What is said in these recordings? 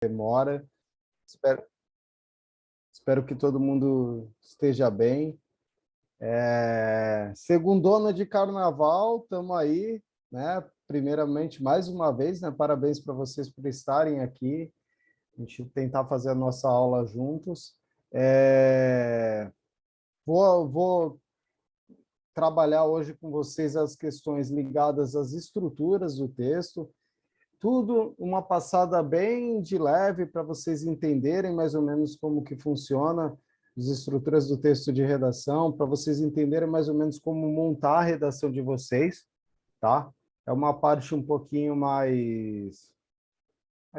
demora. Espero, espero que todo mundo esteja bem. Segundona de carnaval, estamos aí, né? Primeiramente, mais uma vez, né? Parabéns para vocês por estarem aqui. A gente tentar fazer a nossa aula juntos. Vou trabalhar hoje com vocês as questões ligadas às estruturas do texto. Tudo uma passada bem de leve para vocês entenderem mais ou menos como que funciona as estruturas do texto de redação, para vocês entenderem mais ou menos como montar a redação de vocês, tá? É uma parte um pouquinho mais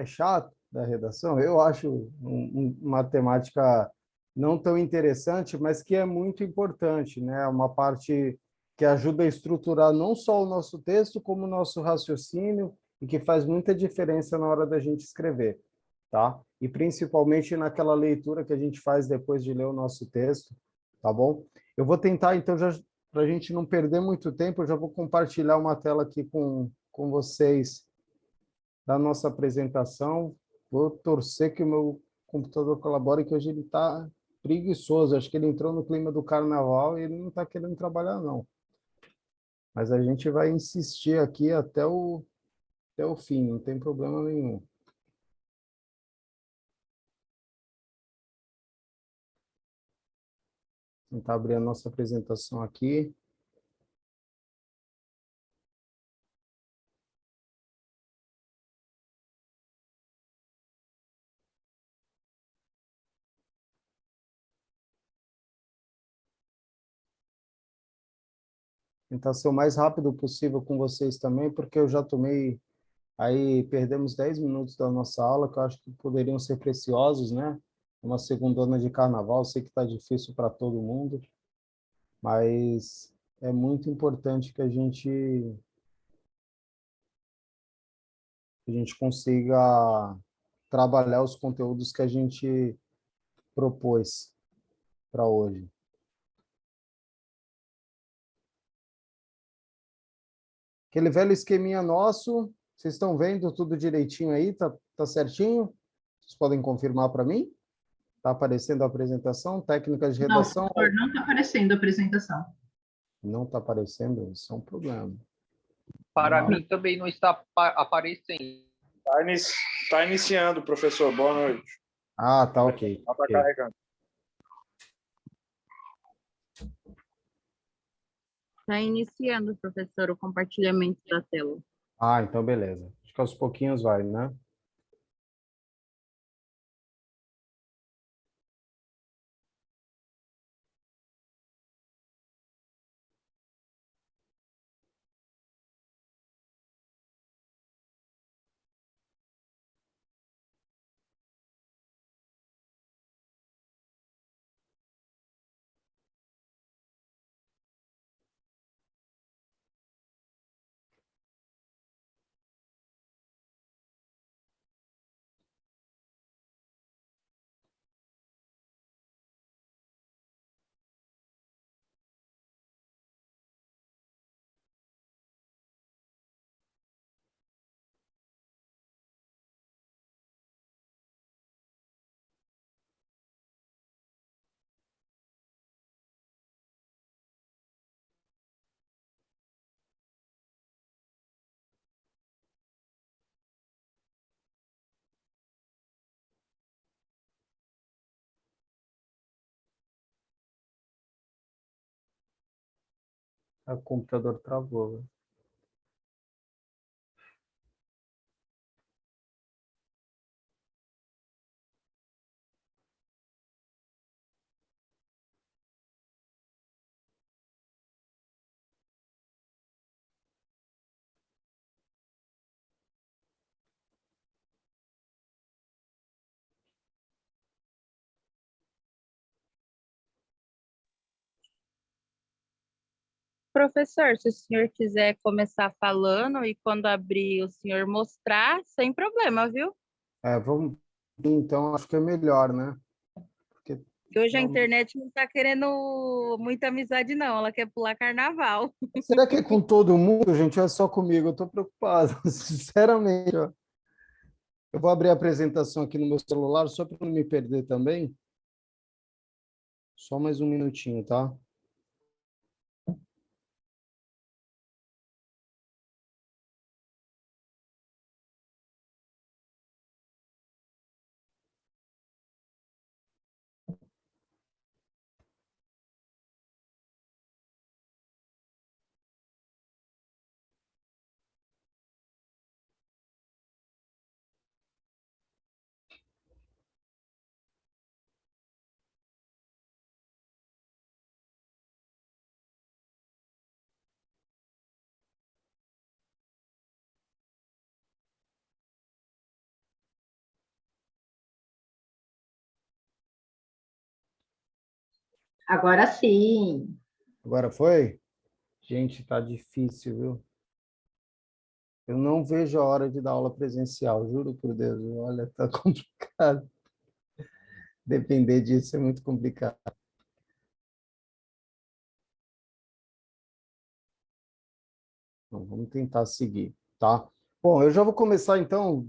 chata da redação. Eu acho uma temática não tão interessante, mas que é muito importante, né? Uma parte que ajuda a estruturar não só o nosso texto, como o nosso raciocínio, e que faz muita diferença na hora da gente escrever, tá? E principalmente naquela leitura que a gente faz depois de ler o nosso texto, tá bom? Eu vou tentar, então, já para a gente não perder muito tempo, eu já vou compartilhar uma tela aqui com vocês da nossa apresentação. Vou torcer que o meu computador colabore, que hoje ele está preguiçoso. Acho que ele entrou no clima do carnaval e ele não está querendo trabalhar, não. Mas a gente vai insistir aqui até o fim, não tem problema nenhum. Vou tentar abrir a nossa apresentação aqui. Tentar ser o mais rápido possível com vocês também, porque eu já tomei, aí perdemos 10 minutos da nossa aula, que eu acho que poderiam ser preciosos, né? Uma segundona de carnaval, sei que está difícil para todo mundo, mas é muito importante que a gente consiga trabalhar os conteúdos que a gente propôs para hoje. Aquele velho esqueminha nosso, vocês estão vendo tudo direitinho aí? Tá certinho? Vocês podem confirmar para mim? Está aparecendo a apresentação? Técnicas de Não, redação? professor, não está aparecendo a apresentação. Não está aparecendo? Isso é um problema. Para mim também não está aparecendo. Está iniciando, professor. Boa noite. Ah, tá ok. Está carregando. Está iniciando, professor, o compartilhamento da tela. Ah, então beleza. Acho que aos pouquinhos vai, né? O computador travou. Né? Professor, se o senhor quiser começar falando e quando abrir o senhor mostrar, sem problema, viu? Vamos. Então, acho que é melhor, né? Porque Porque hoje a internet não está querendo muita amizade, não. Ela quer pular carnaval. será que é com todo mundo, gente? Ou é só comigo? Eu estou preocupado, sinceramente. Ó. Eu vou abrir a apresentação aqui no meu celular, só para não me perder também. Só mais um minutinho, tá? Agora sim. Agora foi? Gente, tá difícil, viu? Eu não vejo a hora de dar aula presencial, juro por Deus. Olha, tá complicado. Depender disso é muito complicado. Então, vamos tentar seguir, tá? Bom, eu já vou começar, então.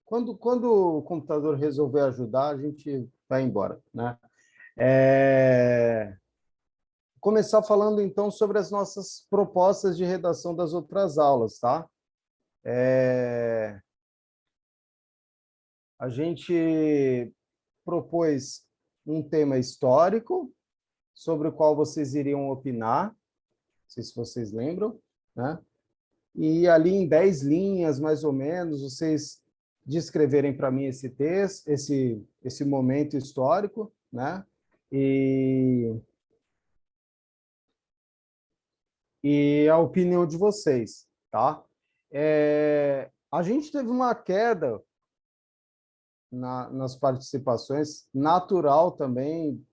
Quando o computador resolver ajudar, a gente vai embora, né? Começar falando, então, sobre as nossas propostas de redação das outras aulas, tá? A gente propôs um tema histórico, sobre o qual vocês iriam opinar, não sei se vocês lembram, né? E ali em 10 linhas, mais ou menos, vocês descreverem para mim esse texto, esse momento histórico, né? E, e a opinião de vocês, tá? A gente teve uma queda nas participações, natural também,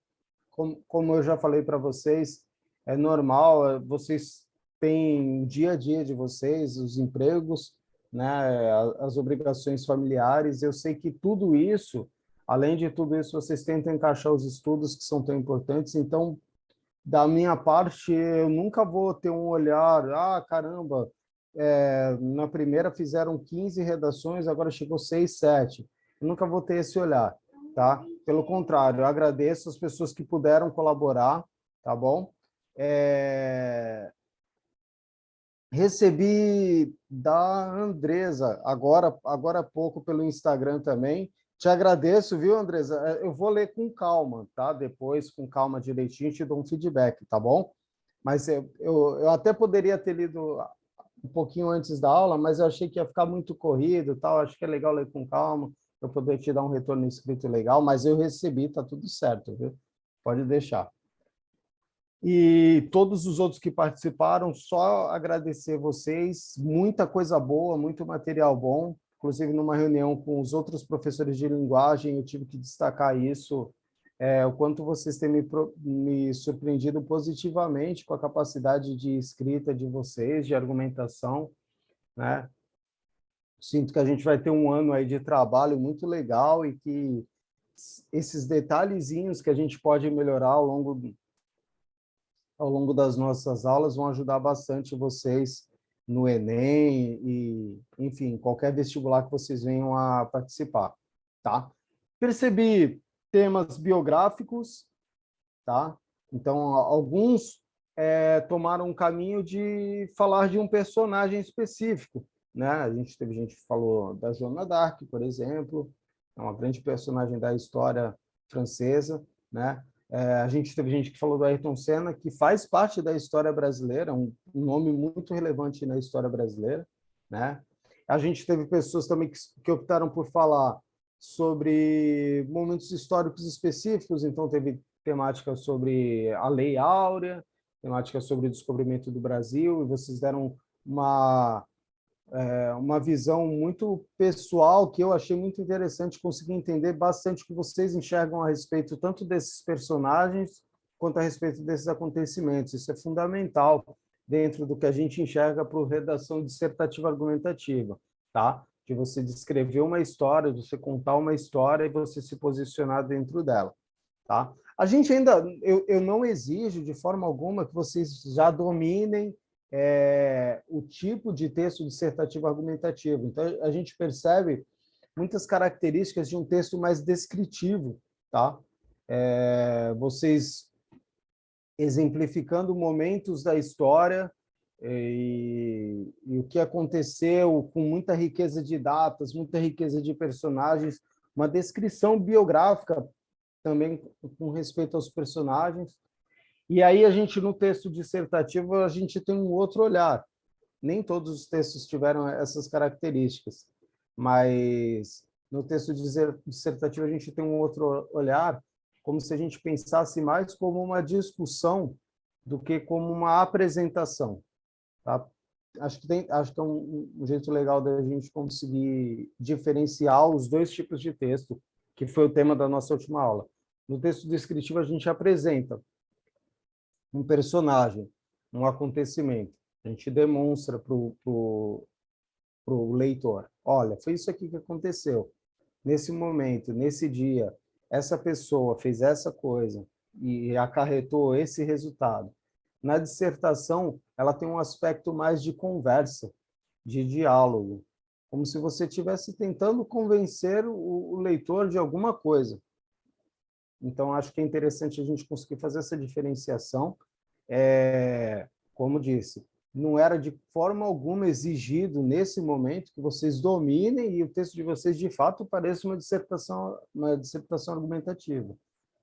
como eu já falei para vocês, é normal, vocês têm dia a dia de vocês, os empregos, né, as obrigações familiares. Eu sei que tudo isso, além de tudo isso, vocês tentam encaixar os estudos que são tão importantes. Então, da minha parte, eu nunca vou ter um olhar, caramba, na primeira fizeram 15 redações, agora chegou 6, 7. Eu nunca vou ter esse olhar, tá? Pelo contrário, eu agradeço as pessoas que puderam colaborar, tá bom? Recebi da Andresa, agora há pouco pelo Instagram também. Te agradeço, viu, Andresa? Eu vou ler com calma, tá? Depois, com calma direitinho, te dou um feedback, tá bom? Mas eu até poderia ter lido um pouquinho antes da aula, mas eu achei que ia ficar muito corrido, tal. Acho que é legal ler com calma, eu poder te dar um retorno escrito legal, mas eu recebi, tá tudo certo, viu? Pode deixar. E todos os outros que participaram, só agradecer vocês, muita coisa boa, muito material bom, inclusive numa reunião com os outros professores de linguagem, eu tive que destacar isso, o quanto vocês têm me surpreendido positivamente com a capacidade de escrita de vocês, de argumentação, né? Sinto que a gente vai ter um ano aí de trabalho muito legal e que esses detalhezinhos que a gente pode melhorar ao longo das nossas aulas vão ajudar bastante vocês no Enem e, enfim, qualquer vestibular que vocês venham a participar, tá? Percebi temas biográficos, tá? Então, alguns tomaram um caminho de falar de um personagem específico, né? A gente teve gente que falou da Joana d'Arc, por exemplo, é uma grande personagem da história francesa, né? A gente teve gente que falou do Ayrton Senna, que faz parte da história brasileira, um nome muito relevante na história brasileira, né? A gente teve pessoas também que optaram por falar sobre momentos históricos específicos, então teve temática sobre a Lei Áurea, temática sobre o descobrimento do Brasil, e vocês deram uma visão muito pessoal que eu achei muito interessante, consegui entender bastante o que vocês enxergam a respeito tanto desses personagens quanto a respeito desses acontecimentos. Isso é fundamental dentro do que a gente enxerga para redação dissertativa argumentativa, tá? De você descrever uma história, de você contar uma história e você se posicionar dentro dela, tá? A gente ainda, eu não exijo de forma alguma que vocês já dominem o tipo de texto dissertativo argumentativo. Então, a gente percebe muitas características de um texto mais descritivo, tá? Vocês exemplificando momentos da história e o que aconteceu, com muita riqueza de datas, muita riqueza de personagens, uma descrição biográfica também com respeito aos personagens. E aí a gente, no texto dissertativo, a gente tem um outro olhar. Nem todos os textos tiveram essas características, mas no texto dissertativo a gente tem um outro olhar, como se a gente pensasse mais como uma discussão do que como uma apresentação. Tá? Acho que é um jeito legal da gente conseguir diferenciar os dois tipos de texto, que foi o tema da nossa última aula. No texto descritivo, a gente apresenta um personagem, um acontecimento. A gente demonstra para o leitor, olha, foi isso aqui que aconteceu. Nesse momento, nesse dia, essa pessoa fez essa coisa e acarretou esse resultado. Na dissertação, ela tem um aspecto mais de conversa, de diálogo, como se você estivesse tentando convencer o leitor de alguma coisa. Então, acho que é interessante a gente conseguir fazer essa diferenciação. Como disse, não era de forma alguma exigido, nesse momento, que vocês dominem e o texto de vocês, de fato, pareça uma dissertação argumentativa,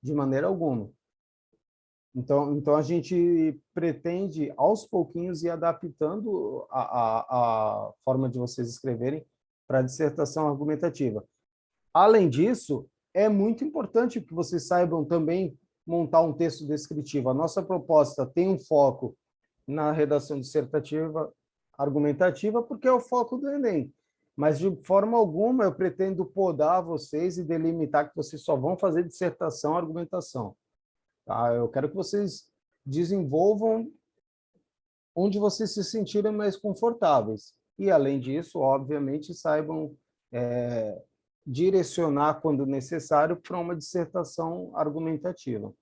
de maneira alguma. Então, a gente pretende, aos pouquinhos, ir adaptando a forma de vocês escreverem para a dissertação argumentativa. Além disso, é muito importante que vocês saibam também montar um texto descritivo. A nossa proposta tem um foco na redação dissertativa argumentativa, porque é o foco do Enem. Mas, de forma alguma, eu pretendo podar vocês e delimitar que vocês só vão fazer dissertação argumentação. Tá? Eu quero que vocês desenvolvam onde vocês se sentirem mais confortáveis. E, além disso, obviamente, saibam direcionar, quando necessário, para uma dissertação argumentativa.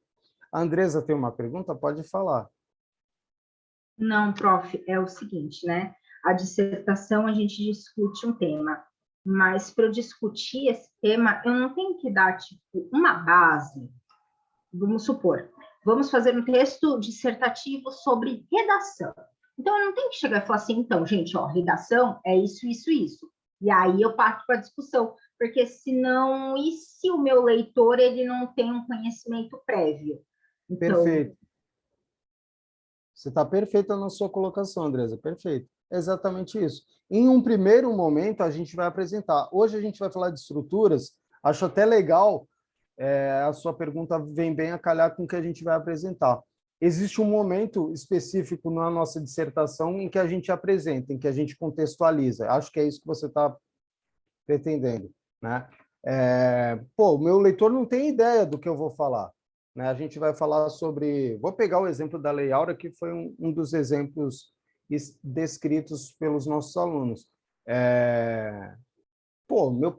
A Andresa tem uma pergunta? Pode falar. Não, prof, é o seguinte, né? A dissertação, a gente discute um tema, mas para eu discutir esse tema, eu não tenho que dar, tipo, uma base. Vamos supor, vamos fazer um texto dissertativo sobre redação. Então, eu não tenho que chegar e falar assim, então, gente, ó, redação é isso, isso, isso. E aí eu parto para a discussão, porque senão, e se o meu leitor ele não tem um conhecimento prévio? Então, perfeito. Você está perfeita na sua colocação, Andresa, perfeito. É exatamente isso. Em um primeiro momento, a gente vai apresentar. Hoje a gente vai falar de estruturas. Acho até legal, a sua pergunta vem bem a calhar com o que a gente vai apresentar. Existe um momento específico na nossa dissertação em que a gente apresenta, em que a gente contextualiza. Acho que é isso que você está pretendendo, né? O meu leitor não tem ideia do que eu vou falar, né? A gente vai falar sobre... Vou pegar o exemplo da Lei Áurea, que foi um dos exemplos descritos pelos nossos alunos.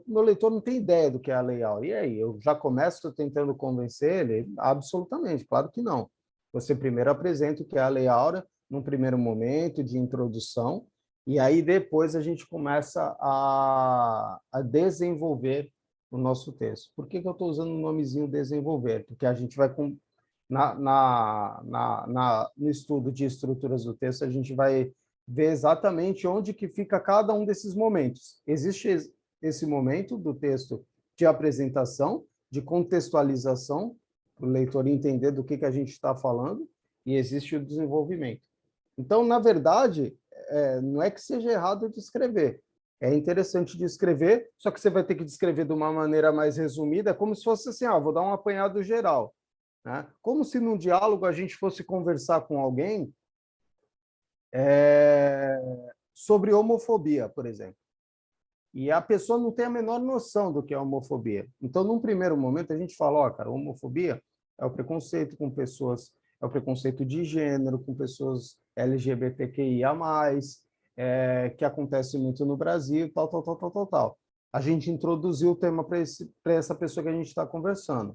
Meu leitor não tem ideia do que é a Lei Áurea. E aí, eu já começo tentando convencer ele? Absolutamente, claro que não. Você primeiro apresenta o que é a Lei Áurea, num primeiro momento de introdução, e aí depois a gente começa a desenvolver o nosso texto. Por que eu estou usando o nomezinho desenvolver? Porque a gente vai, no estudo de estruturas do texto, a gente vai ver exatamente onde que fica cada um desses momentos. Existe esse momento do texto de apresentação, de contextualização, para o leitor entender do que a gente está falando, e existe o desenvolvimento. Então, na verdade, não é que seja errado de escrever. É interessante de escrever, só que você vai ter que descrever de uma maneira mais resumida, como se fosse assim, vou dar um apanhado geral, né? Como se num diálogo a gente fosse conversar com alguém sobre homofobia, por exemplo. E a pessoa não tem a menor noção do que é homofobia. Então, num primeiro momento, a gente fala, cara, homofobia é o preconceito com pessoas, é o preconceito de gênero, com pessoas LGBTQIA+, que acontece muito no Brasil, tal. A gente introduziu o tema para essa pessoa que a gente está conversando.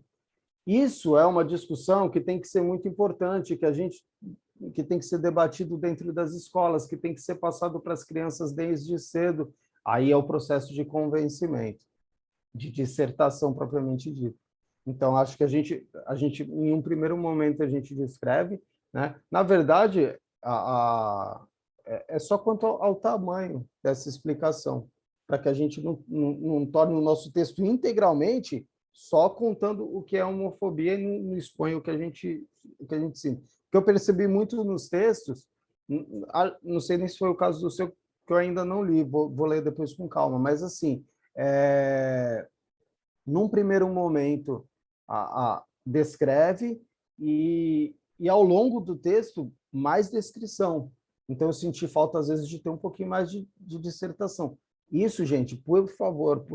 Isso é uma discussão que tem que ser muito importante, que tem que ser debatido dentro das escolas, que tem que ser passado para as crianças desde cedo. Aí é o processo de convencimento. de dissertação propriamente dita. Então, acho que a gente, em um primeiro momento, a gente descreve, né? Na verdade, é só quanto ao tamanho dessa explicação, para que a gente não torne o nosso texto integralmente só contando o que é homofobia e não expõe o que a gente ensina. O que eu percebi muito nos textos, não sei nem se foi o caso do seu, que eu ainda não li, vou ler depois com calma, mas assim, num primeiro momento, descreve e ao longo do texto, mais descrição. Então, eu senti falta, às vezes, de ter um pouquinho mais de dissertação. Isso, gente, por favor,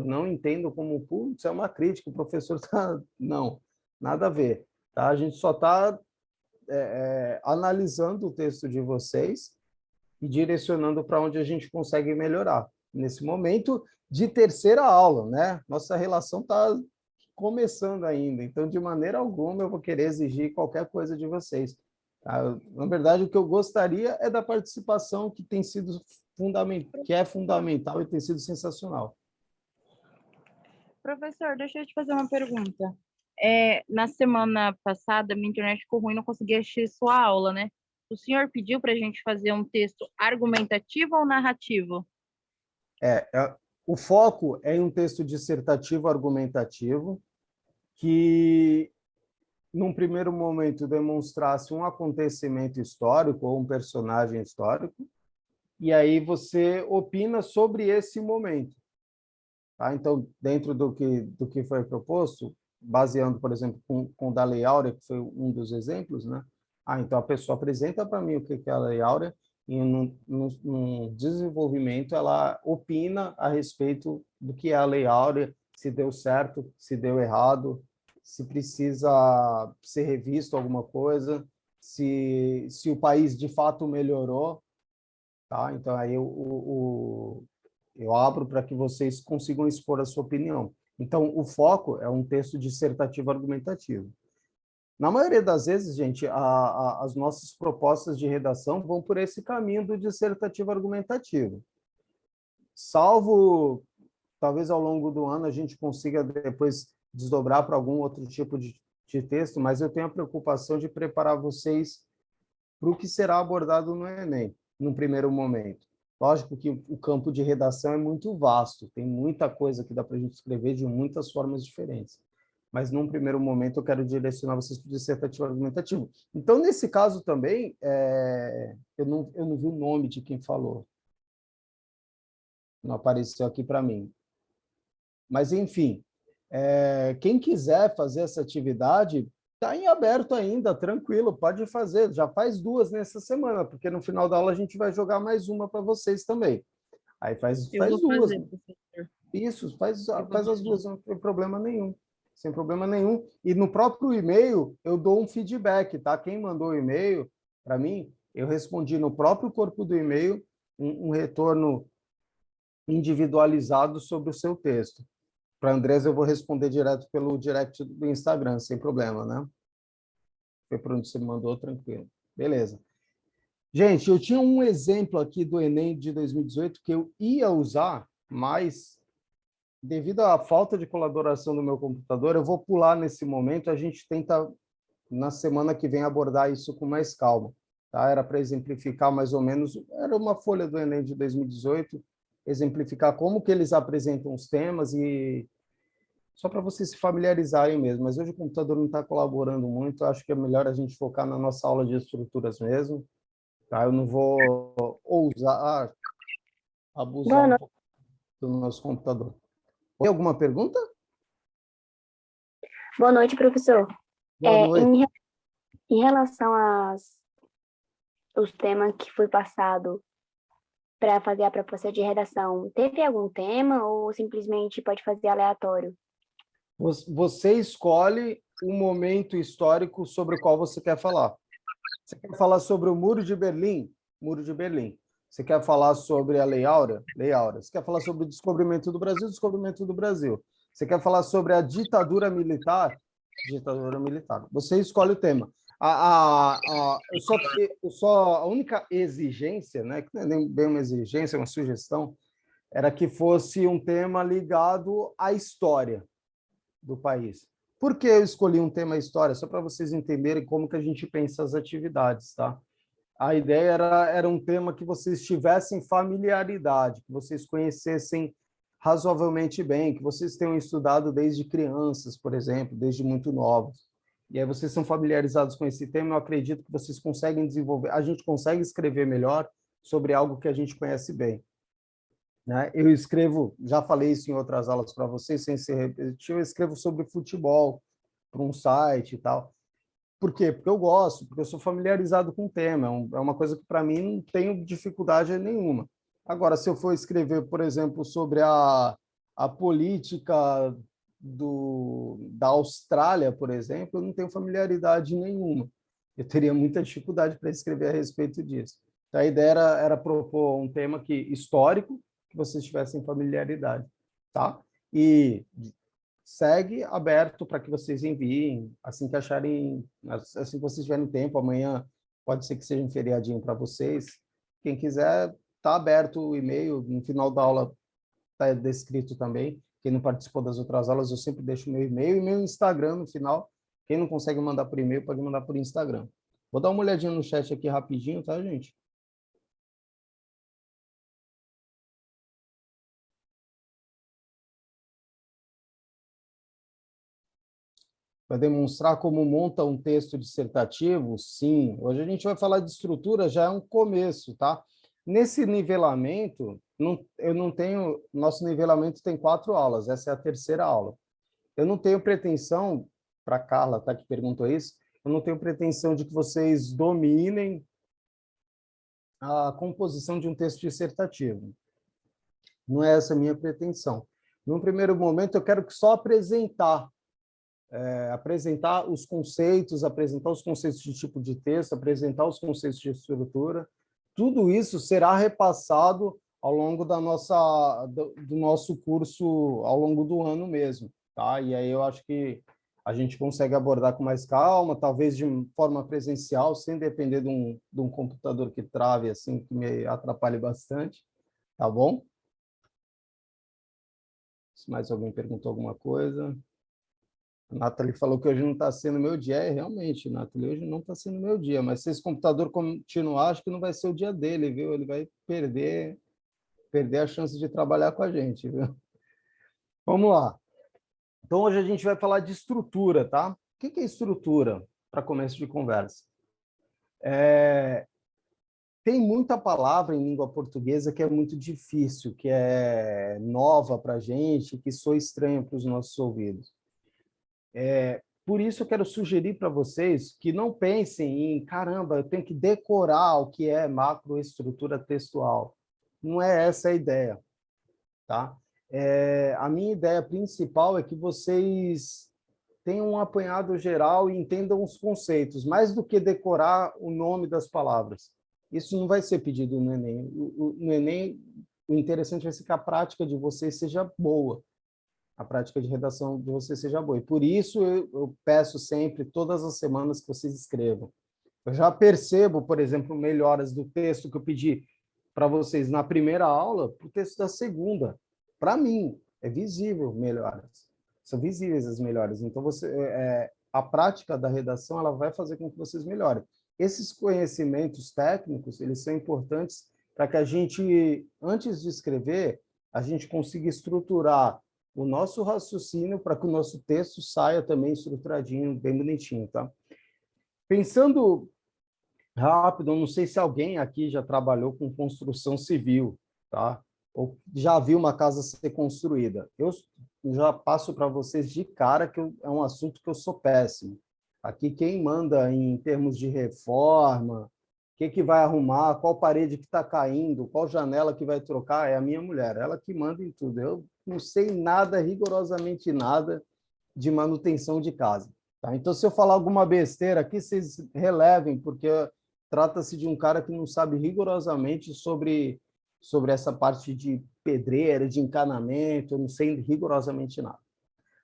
não entendam como, putz, é uma crítica, o professor está... Não, nada a ver. Tá? A gente só está analisando o texto de vocês e direcionando para onde a gente consegue melhorar. Nesse momento de terceira aula, né? Nossa relação está começando ainda, então, de maneira alguma, eu vou querer exigir qualquer coisa de vocês. Tá? Na verdade, o que eu gostaria é da participação que tem sido que é fundamental e tem sido sensacional. Professor, deixa eu te fazer uma pergunta. Na semana passada, minha internet ficou ruim, não consegui assistir sua aula, né? O senhor pediu para a gente fazer um texto argumentativo ou narrativo? O foco é em um texto dissertativo argumentativo que, num primeiro momento, demonstrasse um acontecimento histórico ou um personagem histórico, e aí você opina sobre esse momento. Tá? Então, dentro do que foi proposto, baseando, por exemplo, com o da Lei Áurea, que foi um dos exemplos, né? Então a pessoa apresenta para mim o que é a Lei Áurea, e no desenvolvimento ela opina a respeito do que é a Lei Áurea, se deu certo, se deu errado, se precisa ser revisto alguma coisa, se o país de fato melhorou. Tá? Então, aí eu abro para que vocês consigam expor a sua opinião. Então, o foco é um texto dissertativo argumentativo. Na maioria das vezes, gente, as nossas propostas de redação vão por esse caminho do dissertativo argumentativo. Salvo, talvez ao longo do ano, a gente consiga depois desdobrar para algum outro tipo de texto, mas eu tenho a preocupação de preparar vocês para o que será abordado no Enem, num primeiro momento. Lógico que o campo de redação é muito vasto, tem muita coisa que dá para a gente escrever de muitas formas diferentes. Mas, num primeiro momento, eu quero direcionar vocês para o dissertativo argumentativo. Então, nesse caso também, eu não vi o nome de quem falou. Não apareceu aqui para mim. Mas, enfim, quem quiser fazer essa atividade, está em aberto ainda, tranquilo, pode fazer. Já faz 2 nessa semana, porque no final da aula a gente vai jogar mais uma para vocês também. Aí faz 2. Fazer, professor. Isso, faz as 2, não tem problema nenhum. Sem problema nenhum. E no próprio e-mail, eu dou um feedback, tá? Quem mandou o e-mail para mim, eu respondi no próprio corpo do e-mail um retorno individualizado sobre o seu texto. Para a Andresa, eu vou responder direto pelo direct do Instagram, sem problema, né? Foi por onde você mandou, tranquilo. Beleza. Gente, eu tinha um exemplo aqui do Enem de 2018 que eu ia usar, mas devido à falta de colaboração do meu computador, eu vou pular nesse momento, a gente tenta, na semana que vem, abordar isso com mais calma. Tá? Era para exemplificar mais ou menos, era uma folha do Enem de 2018, exemplificar como que eles apresentam os temas e só para vocês se familiarizarem mesmo. Mas hoje o computador não está colaborando muito, acho que é melhor a gente focar na nossa aula de estruturas mesmo. Tá? Eu não vou ousar abusar um pouco do nosso computador. Tem alguma pergunta? Boa noite, professor. Boa noite. Em relação aos temas que foi passado para fazer a proposta de redação, teve algum tema ou simplesmente pode fazer aleatório? Você escolhe o momento histórico sobre o qual você quer falar. Você quer falar sobre o Muro de Berlim? Muro de Berlim. Você quer falar sobre a Lei Áurea? Lei Áurea. Você quer falar sobre o descobrimento do Brasil? Descobrimento do Brasil. Você quer falar sobre a ditadura militar? Ditadura militar. Você escolhe o tema. A única exigência, né, que não é nem bem uma exigência, é uma sugestão, era que fosse um tema ligado à história do país. Por que eu escolhi um tema história? Só para vocês entenderem como que a gente pensa as atividades, tá? A ideia era um tema que vocês tivessem familiaridade, que vocês conhecessem razoavelmente bem, que vocês tenham estudado desde crianças, por exemplo, desde muito novos. E aí vocês são familiarizados com esse tema, eu acredito que vocês conseguem desenvolver, a gente consegue escrever melhor sobre algo que a gente conhece bem. Né? Eu escrevo, já falei isso em outras aulas para vocês, sem ser repetitivo, eu escrevo sobre futebol para um site e tal. Por quê? Porque eu gosto, porque eu sou familiarizado com o tema, é uma coisa que para mim não tenho dificuldade nenhuma. Agora, se eu for escrever, por exemplo, sobre a política da Austrália, por exemplo, eu não tenho familiaridade nenhuma. Eu teria muita dificuldade para escrever a respeito disso. Então, a ideia era propor um tema histórico, que vocês tivessem familiaridade, tá? E segue aberto para que vocês enviem, assim que acharem, assim que vocês tiverem tempo, amanhã pode ser que seja um feriadinho para vocês. Quem quiser, está aberto o e-mail, no final da aula está descrito também. Quem não participou das outras aulas, eu sempre deixo meu e-mail e meu Instagram no final. Quem não consegue mandar por e-mail, pode mandar por Instagram. Vou dar uma olhadinha no chat aqui rapidinho, tá, gente? Vai demonstrar como monta um texto dissertativo? Sim. Hoje a gente vai falar de estrutura, já é um começo, tá? Nesse nivelamento, eu não tenho... Nosso nivelamento tem 4 aulas, essa é a terceira aula. Eu não tenho pretensão, para a Carla, tá, que perguntou isso, eu não tenho pretensão de que vocês dominem a composição de um texto dissertativo. Não é essa a minha pretensão. Num primeiro momento, eu quero só apresentar os conceitos, apresentar os conceitos de tipo de texto, apresentar os conceitos de estrutura. Tudo isso será repassado ao longo do nosso curso, ao longo do ano mesmo. Tá? E aí eu acho que a gente consegue abordar com mais calma, talvez de forma presencial, sem depender de um computador que trave, assim, que me atrapalhe bastante. Tá bom? Se mais alguém perguntou alguma coisa... A Nathalie falou que hoje não está sendo meu dia. Realmente, Nathalie, hoje não está sendo meu dia. Mas se esse computador continuar, acho que não vai ser o dia dele, viu? Ele vai perder a chance de trabalhar com a gente, viu? Vamos lá. Então, hoje a gente vai falar de estrutura, tá? O que é estrutura, para começo de conversa? Tem muita palavra em língua portuguesa que é muito difícil, que é nova para a gente, que soa estranha para os nossos ouvidos. Por isso eu quero sugerir para vocês que não pensem em, caramba, eu tenho que decorar o que é macroestrutura textual. Não é essa a ideia, tá? A minha ideia principal é que vocês tenham um apanhado geral e entendam os conceitos, mais do que decorar o nome das palavras. Isso não vai ser pedido no Enem. No Enem, o interessante vai ser que a prática de vocês seja boa. A prática de redação de você seja boa. E por isso eu peço sempre, todas as semanas, que vocês escrevam. Eu já percebo, por exemplo, melhoras do texto que eu pedi para vocês na primeira aula, para o texto da segunda. Para mim, é visível melhoras. São visíveis as melhoras. Então, a prática da redação ela vai fazer com que vocês melhorem. Esses conhecimentos técnicos, eles são importantes para que a gente, antes de escrever, a gente consiga estruturar o nosso raciocínio para que o nosso texto saia também estruturadinho, bem bonitinho, tá? Pensando rápido, eu não sei se alguém aqui já trabalhou com construção civil, tá? Ou já viu uma casa ser construída. Eu já passo para vocês de cara que é um assunto que eu sou péssimo. Aqui quem manda em termos de reforma, o que vai arrumar, qual parede que está caindo, qual janela que vai trocar, é a minha mulher, ela que manda em tudo. Eu não sei nada, rigorosamente nada, de manutenção de casa. Tá? Então, se eu falar alguma besteira aqui, vocês relevem, porque trata-se de um cara que não sabe rigorosamente sobre essa parte de pedreira, de encanamento, eu não sei rigorosamente nada.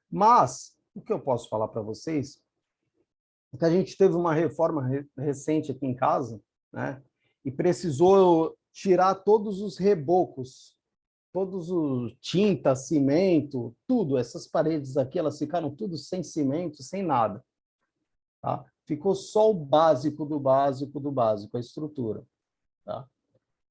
Mas, o que eu posso falar para vocês é que a gente teve uma reforma recente aqui em casa, né? E precisou tirar todos os rebocos todos os tinta, cimento, tudo, essas paredes aqui, elas ficaram tudo sem cimento, sem nada. Tá? Ficou só o básico do básico do básico, a estrutura. Tá?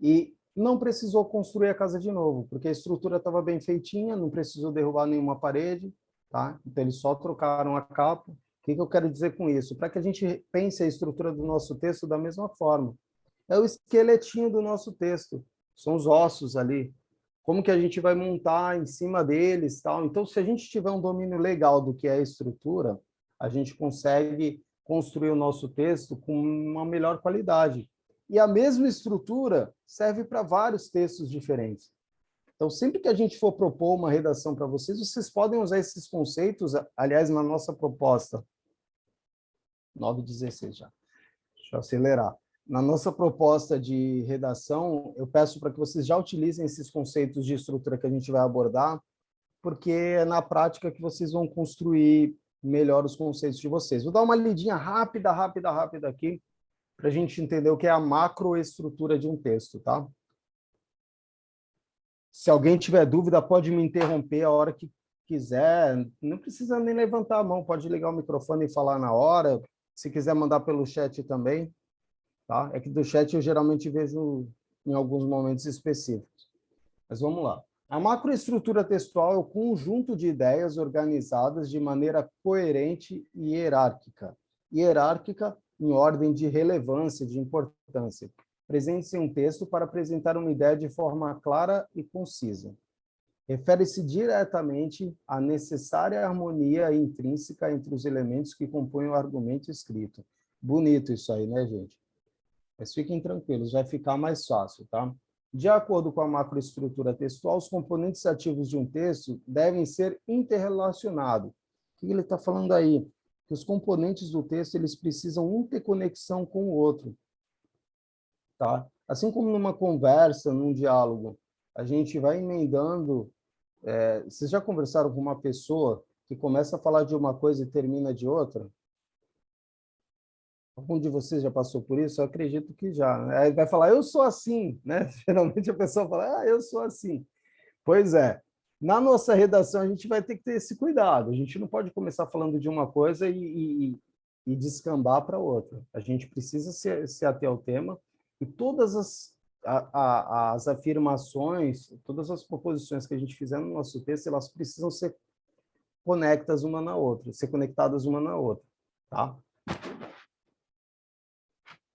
E não precisou construir a casa de novo, porque a estrutura estava bem feitinha, não precisou derrubar nenhuma parede. Tá? Então, eles só trocaram a capa. O que eu quero dizer com isso? Para que a gente pense a estrutura do nosso texto da mesma forma. É o esqueletinho do nosso texto, são os ossos ali. Como que a gente vai montar em cima deles, tal. Então, se a gente tiver um domínio legal do que é a estrutura, a gente consegue construir o nosso texto com uma melhor qualidade. E a mesma estrutura serve para vários textos diferentes. Então, sempre que a gente for propor uma redação para vocês, vocês podem usar esses conceitos, aliás, na nossa proposta. 9:16 já. Deixa eu acelerar. Na nossa proposta de redação, eu peço para que vocês já utilizem esses conceitos de estrutura que a gente vai abordar, porque é na prática que vocês vão construir melhor os conceitos de vocês. Vou dar uma lidinha rápida aqui, para a gente entender o que é a macroestrutura de um texto, tá? Se alguém tiver dúvida, pode me interromper a hora que quiser. Não precisa nem levantar a mão, pode ligar o microfone e falar na hora. Se quiser mandar pelo chat também. Tá? É que do chat eu geralmente vejo em alguns momentos específicos. Mas vamos lá. A macroestrutura textual é o conjunto de ideias organizadas de maneira coerente e hierárquica. Hierárquica em ordem de relevância, de importância. Presente em um texto para apresentar uma ideia de forma clara e concisa. Refere-se diretamente à necessária harmonia intrínseca entre os elementos que compõem o argumento escrito. Bonito isso aí, né, gente? Mas fiquem tranquilos, vai ficar mais fácil, tá? De acordo com a macroestrutura textual, os componentes ativos de um texto devem ser interrelacionados. O que ele está falando aí? Que os componentes do texto eles precisam um ter conexão com o outro. Tá? Assim como numa conversa, num diálogo, a gente vai emendando... vocês já conversaram com uma pessoa que começa a falar de uma coisa e termina de outra? Algum de vocês já passou por isso? Eu acredito que já. Né? Aí vai falar, eu sou assim, né? Geralmente a pessoa fala, eu sou assim. Pois é. Na nossa redação, a gente vai ter que ter esse cuidado. A gente não pode começar falando de uma coisa e descambar para outra. A gente precisa se ater ao tema e todas as afirmações, todas as proposições que a gente fizer no nosso texto, elas precisam ser conectadas uma na outra, tá?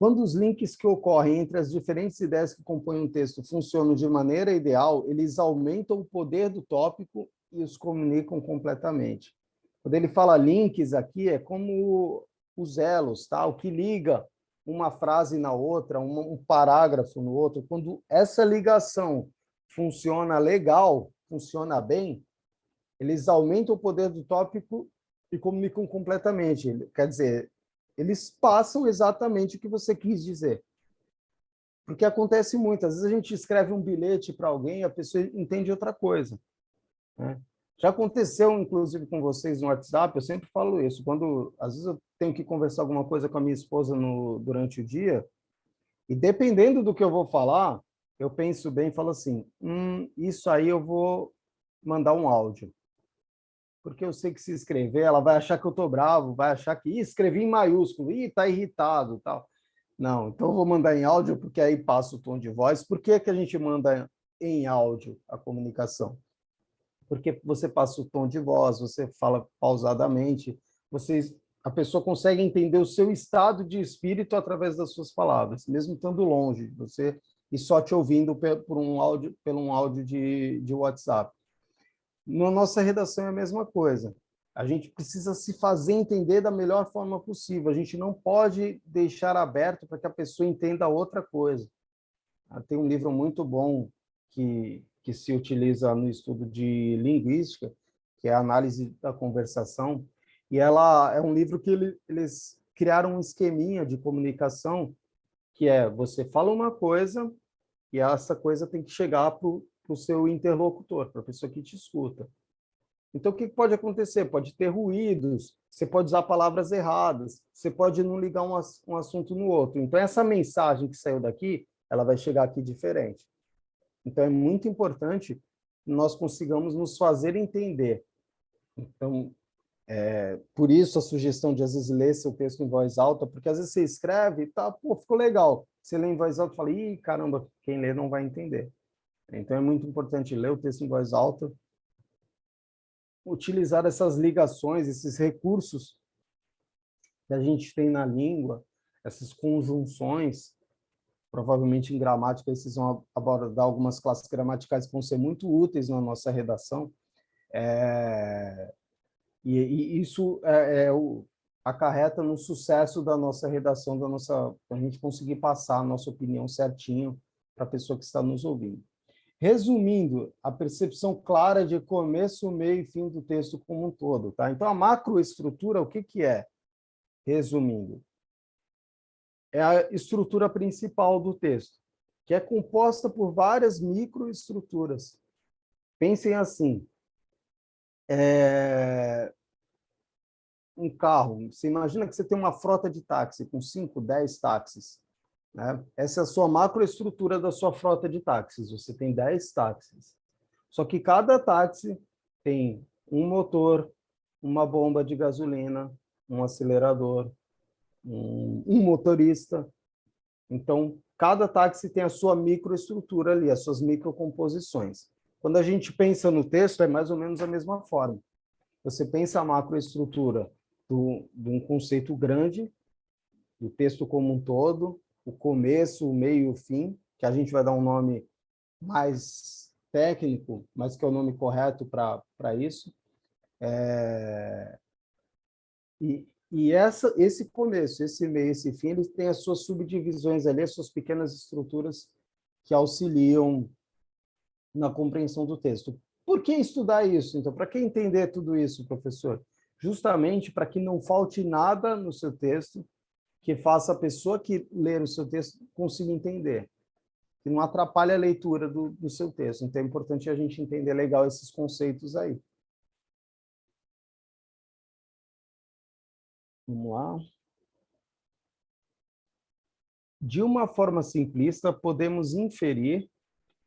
Quando os links que ocorrem entre as diferentes ideias que compõem um texto funcionam de maneira ideal, eles aumentam o poder do tópico e os comunicam completamente. Quando ele fala links aqui, é como os elos, tá? O que liga uma frase na outra, um parágrafo no outro. Quando essa ligação funciona legal, funciona bem, eles aumentam o poder do tópico e comunicam completamente. Quer dizer, eles passam exatamente o que você quis dizer. Porque acontece muito. Às vezes a gente escreve um bilhete para alguém e a pessoa entende outra coisa. Né? Já aconteceu, inclusive, com vocês no WhatsApp, eu sempre falo isso. Quando, às vezes, eu tenho que conversar alguma coisa com a minha esposa durante o dia, e dependendo do que eu vou falar, eu penso bem e falo assim, isso aí eu vou mandar um áudio. Porque eu sei que se escrever, ela vai achar que eu estou bravo, vai achar que escrevi em maiúsculo, está irritado, tal. Não, então eu vou mandar em áudio, porque aí passa o tom de voz. Por que a gente manda em áudio a comunicação? Porque você passa o tom de voz, você fala pausadamente, a pessoa consegue entender o seu estado de espírito através das suas palavras, mesmo estando longe de você e só te ouvindo pelo um áudio de WhatsApp. Na nossa redação é a mesma coisa. A gente precisa se fazer entender da melhor forma possível. A gente não pode deixar aberto para que a pessoa entenda outra coisa. Tem um livro muito bom que se utiliza no estudo de linguística, que é a análise da conversação, e ela é um livro que eles criaram um esqueminha de comunicação, que é você fala uma coisa e essa coisa tem que chegar para o seu interlocutor, para a pessoa que te escuta. Então, o que pode acontecer? Pode ter ruídos, você pode usar palavras erradas, você pode não ligar um assunto no outro. Então, essa mensagem que saiu daqui, ela vai chegar aqui diferente. Então, é muito importante nós consigamos nos fazer entender. Então, por isso a sugestão de, às vezes, ler seu texto em voz alta, porque às vezes você escreve e tá, pô, ficou legal. Você lê em voz alta e fala, ih, caramba, quem lê não vai entender. Então, é muito importante ler o texto em voz alta, utilizar essas ligações, esses recursos que a gente tem na língua, essas conjunções, provavelmente em gramática, vocês vão abordar algumas classes gramaticais que vão ser muito úteis na nossa redação. E isso acarreta no sucesso da nossa redação, a gente conseguir passar a nossa opinião certinho para a pessoa que está nos ouvindo. Resumindo, a percepção clara de começo, meio e fim do texto como um todo. Tá? Então, a macroestrutura, o que é? Resumindo, é a estrutura principal do texto, que é composta por várias microestruturas. Pensem assim, um carro, você imagina que você tem uma frota de táxi com 5, 10 táxis, né? Essa é a sua macroestrutura da sua frota de táxis, você tem 10 táxis. Só que cada táxi tem um motor, uma bomba de gasolina, um acelerador, um motorista. Então, cada táxi tem a sua microestrutura ali, as suas microcomposições. Quando a gente pensa no texto, é mais ou menos a mesma forma. Você pensa a macroestrutura de um conceito grande, do texto como um todo, o começo, o meio e o fim, que a gente vai dar um nome mais técnico, mas que é o nome correto para isso. Esse começo, esse meio, esse fim, eles têm as suas subdivisões ali, as suas pequenas estruturas que auxiliam na compreensão do texto. Por que estudar isso? Então, para que entender tudo isso, professor? Justamente para que não falte nada no seu texto que faça a pessoa que ler o seu texto consiga entender, que não atrapalhe a leitura do seu texto. Então, é importante a gente entender legal esses conceitos aí. Vamos lá. De uma forma simplista, podemos inferir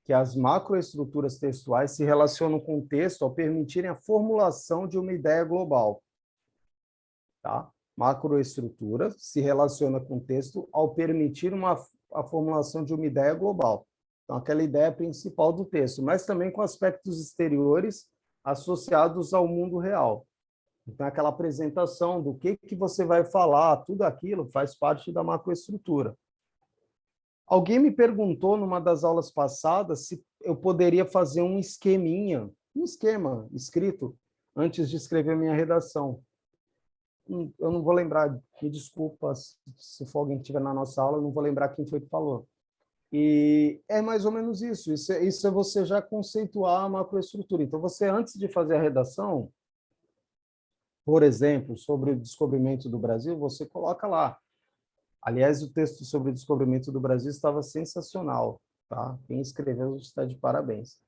que as macroestruturas textuais se relacionam com o texto ao permitirem a formulação de uma ideia global. Tá? Macroestrutura se relaciona com o texto ao permitir a formulação de uma ideia global. Então, aquela ideia principal do texto, mas também com aspectos exteriores associados ao mundo real. Então, aquela apresentação do que você vai falar, tudo aquilo faz parte da macroestrutura. Alguém me perguntou numa das aulas passadas se eu poderia fazer um esqueminha, um esquema escrito antes de escrever minha redação. Eu não vou lembrar, me desculpa se for alguém que estiver na nossa aula, eu não vou lembrar quem foi que falou. E é mais ou menos isso. Isso é você já conceituar a macroestrutura. Então, você, antes de fazer a redação, por exemplo, sobre o descobrimento do Brasil, você coloca lá. Aliás, o texto sobre o descobrimento do Brasil estava sensacional. Tá? Quem escreveu está de parabéns.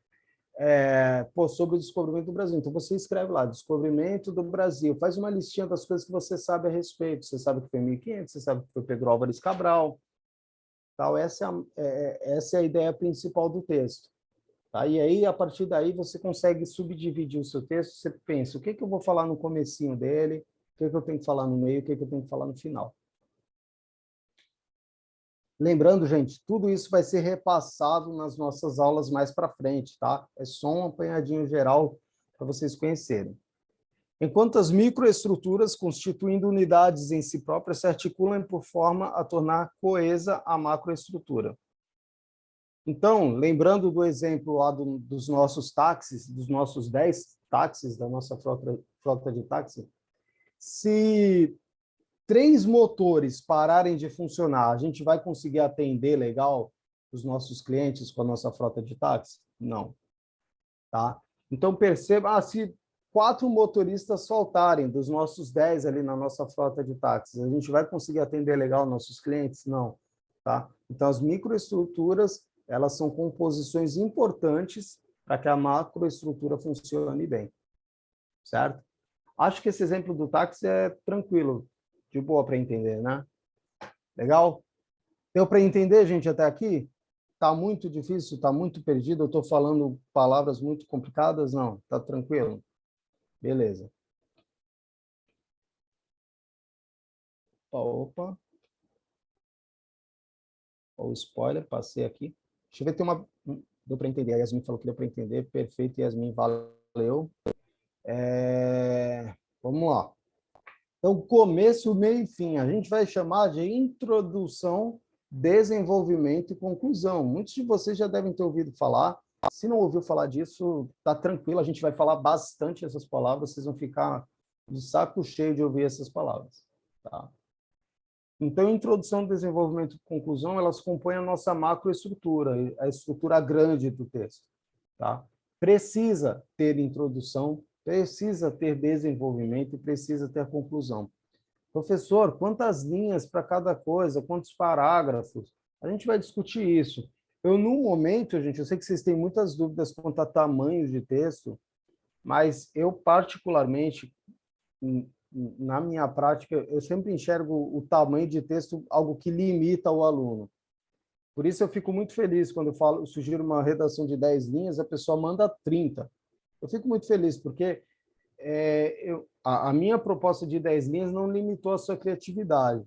Sobre o descobrimento do Brasil. Então, você escreve lá, descobrimento do Brasil. Faz uma listinha das coisas que você sabe a respeito. Você sabe que foi 1500, você sabe que foi Pedro Álvares Cabral. Tal. Essa é a ideia principal do texto. Tá? E aí, a partir daí, você consegue subdividir o seu texto. Você pensa, o que eu vou falar no comecinho dele, o que eu tenho que falar no meio, o que eu tenho que falar no final. Lembrando, gente, tudo isso vai ser repassado nas nossas aulas mais para frente, tá? É só um apanhadinho geral para vocês conhecerem. Enquanto as microestruturas, constituindo unidades em si próprias, se articulam por forma a tornar coesa a macroestrutura. Então, lembrando do exemplo lá dos nossos táxis, dos nossos 10 táxis, da nossa frota de táxi, se 3 motores pararem de funcionar, a gente vai conseguir atender legal os nossos clientes com a nossa frota de táxi? Não. Tá? Então, perceba, se 4 motoristas faltarem dos nossos 10 ali na nossa frota de táxis, a gente vai conseguir atender legal nossos clientes? Não. Tá? Então, as microestruturas, elas são composições importantes para que a macroestrutura funcione bem. Certo? Acho que esse exemplo do táxi é tranquilo, de boa para entender, né? Legal? Deu para entender, gente, até aqui? Está muito difícil? Está muito perdido? Eu estou falando palavras muito complicadas? Não, está tranquilo? Beleza. Opa. O spoiler, passei aqui. Deixa eu ver, tem uma... Deu para entender. A Yasmin falou que deu para entender. Perfeito, Yasmin, valeu. Vamos lá. Então, começo, meio e fim. A gente vai chamar de introdução, desenvolvimento e conclusão. Muitos de vocês já devem ter ouvido falar. Se não ouviu falar disso, tá tranquilo. A gente vai falar bastante essas palavras. Vocês vão ficar de saco cheio de ouvir essas palavras. Tá? Então, introdução, desenvolvimento e conclusão, elas compõem a nossa macroestrutura, a estrutura grande do texto. Tá? Precisa ter introdução, precisa ter desenvolvimento e precisa ter conclusão. Professor, quantas linhas para cada coisa? Quantos parágrafos? A gente vai discutir isso. Eu, no momento, gente, eu sei que vocês têm muitas dúvidas quanto a tamanhos de texto, mas eu, particularmente, na minha prática, eu sempre enxergo o tamanho de texto algo que limita o aluno. Por isso eu fico muito feliz quando eu sugiro uma redação de 10 linhas, a pessoa manda 30. Eu fico muito feliz, porque a minha proposta de 10 linhas não limitou a sua criatividade.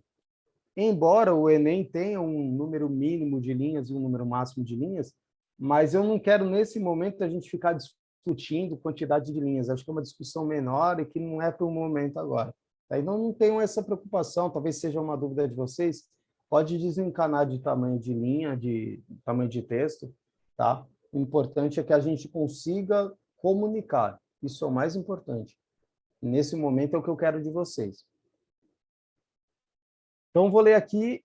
Embora o Enem tenha um número mínimo de linhas e um número máximo de linhas, mas eu não quero, nesse momento, a gente ficar discutindo quantidade de linhas. Acho que é uma discussão menor e que não é para o momento agora. Aí não tenham essa preocupação, talvez seja uma dúvida de vocês, pode desencanar de tamanho de linha, de tamanho de texto, tá? O importante é que a gente consiga comunicar. Isso é o mais importante. Nesse momento é o que eu quero de vocês. Então, vou ler aqui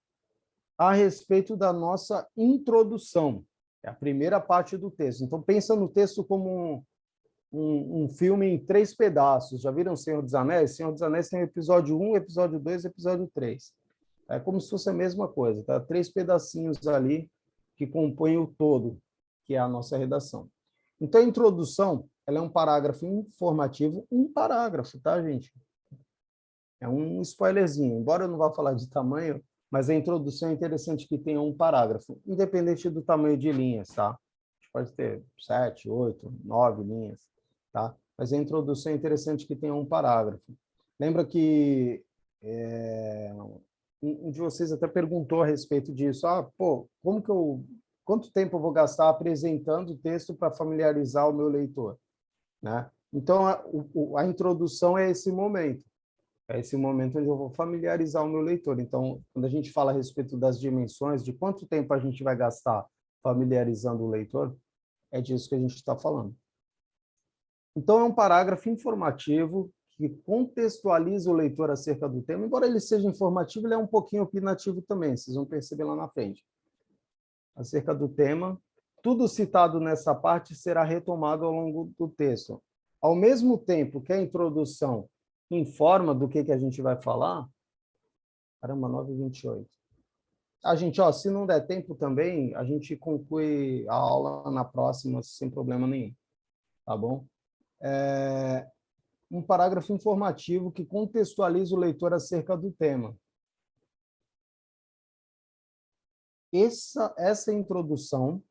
a respeito da nossa introdução. É a primeira parte do texto. Então, pensa no texto como um filme em 3 pedaços. Já viram Senhor dos Anéis? Senhor dos Anéis tem o episódio 1, episódio 2 e episódio 3. É como se fosse a mesma coisa. Tá? 3 pedacinhos ali que compõem o todo, que é a nossa redação. Então, a introdução, ela é um parágrafo informativo, um parágrafo, tá, gente? É um spoilerzinho. Embora eu não vá falar de tamanho, mas a introdução é interessante que tenha um parágrafo, independente do tamanho de linhas, tá? A gente pode ter 7, 8, 9 linhas, tá? Mas a introdução é interessante que tenha um parágrafo. Lembra que um de vocês até perguntou a respeito disso. Quanto tempo eu vou gastar apresentando o texto para familiarizar o meu leitor? Né? Então, a introdução é esse momento. É esse momento onde eu vou familiarizar o meu leitor. Então, quando a gente fala a respeito das dimensões, de quanto tempo a gente vai gastar familiarizando o leitor, é disso que a gente está falando. Então, é um parágrafo informativo que contextualiza o leitor acerca do tema. Embora ele seja informativo, ele é um pouquinho opinativo também, vocês vão perceber lá na frente. Acerca do tema, tudo citado nessa parte será retomado ao longo do texto. Ao mesmo tempo que a introdução informa do que a gente vai falar. Caramba, 9h28. A gente, se não der tempo também, a gente conclui a aula na próxima sem problema nenhum. Tá bom? Um parágrafo informativo que contextualiza o leitor acerca do tema. Essa introdução,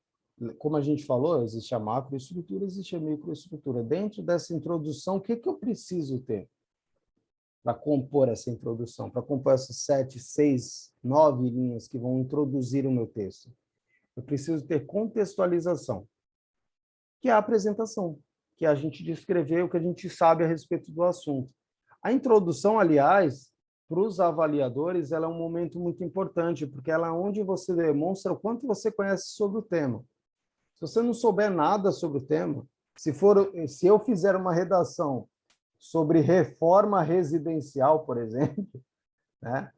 como a gente falou, existe a macroestrutura, existe a microestrutura. Dentro dessa introdução, o que eu preciso ter para compor essa introdução, para compor essas 7, 6, 9 linhas que vão introduzir o meu texto? Eu preciso ter contextualização, que é a apresentação, que é a gente descrever o que a gente sabe a respeito do assunto. A introdução, aliás, para os avaliadores, ela é um momento muito importante, porque ela é onde você demonstra o quanto você conhece sobre o tema. Se você não souber nada sobre o tema, se eu fizer uma redação sobre reforma residencial, por exemplo, né?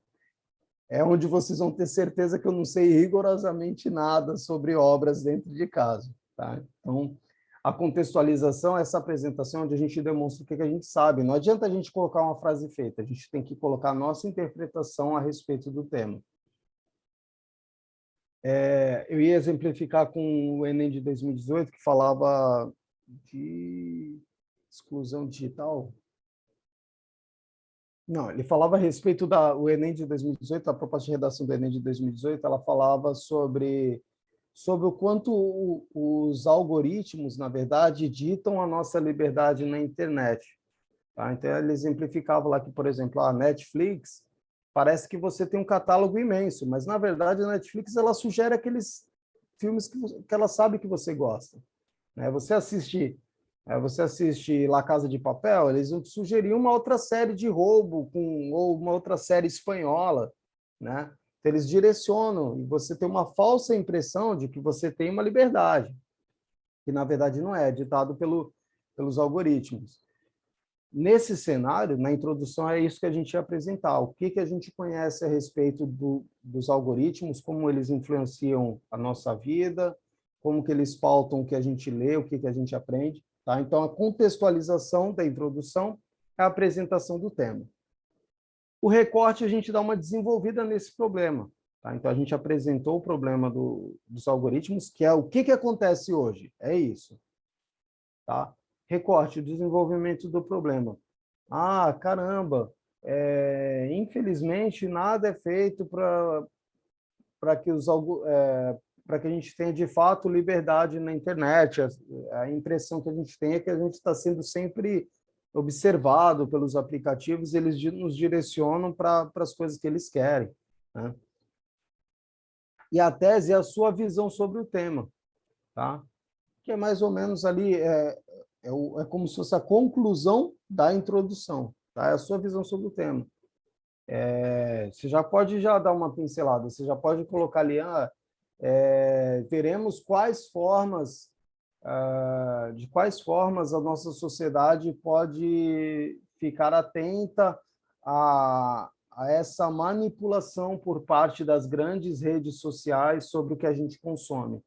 É onde vocês vão ter certeza que eu não sei rigorosamente nada sobre obras dentro de casa. Tá? Então, a contextualização, essa apresentação, onde a gente demonstra o que a gente sabe. Não adianta a gente colocar uma frase feita, a gente tem que colocar a nossa interpretação a respeito do tema. Eu ia exemplificar com o Enem de 2018, que falava de exclusão digital. Não, ele falava a respeito o Enem de 2018, a proposta de redação do Enem de 2018, ela falava sobre sobre o quanto os algoritmos, na verdade, ditam a nossa liberdade na internet. Tá? Então, ele exemplificava lá que, por exemplo, a Netflix, parece que você tem um catálogo imenso, mas, na verdade, a Netflix ela sugere aqueles filmes que ela sabe que você gosta. Né? Você assiste La Casa de Papel, eles vão te sugerir uma outra série de roubo ou uma outra série espanhola, né? Então, eles direcionam e você tem uma falsa impressão de que você tem uma liberdade, que na verdade não é ditado pelos algoritmos. Nesse cenário, na introdução, é isso que a gente ia apresentar. O que a gente conhece a respeito dos algoritmos, como eles influenciam a nossa vida, como que eles pautam o que a gente lê, o que a gente aprende. Tá? Então, a contextualização da introdução é a apresentação do tema. O recorte, a gente dá uma desenvolvida nesse problema. Tá? Então, a gente apresentou o problema dos algoritmos, que é o que acontece hoje. É isso. Tá? Recorte, desenvolvimento do problema. Ah, caramba, infelizmente, nada é feito para que para que a gente tenha, de fato, liberdade na internet. A impressão que a gente tem é que a gente está sendo sempre observado pelos aplicativos, eles nos direcionam para as coisas que eles querem. Né? E a tese é a sua visão sobre o tema. Tá? Que é mais ou menos ali, é como se fosse a conclusão da introdução. Tá? É a sua visão sobre o tema. Você já pode dar uma pincelada, você já pode colocar ali, veremos de quais formas a nossa sociedade pode ficar atenta a essa manipulação por parte das grandes redes sociais sobre o que a gente consome.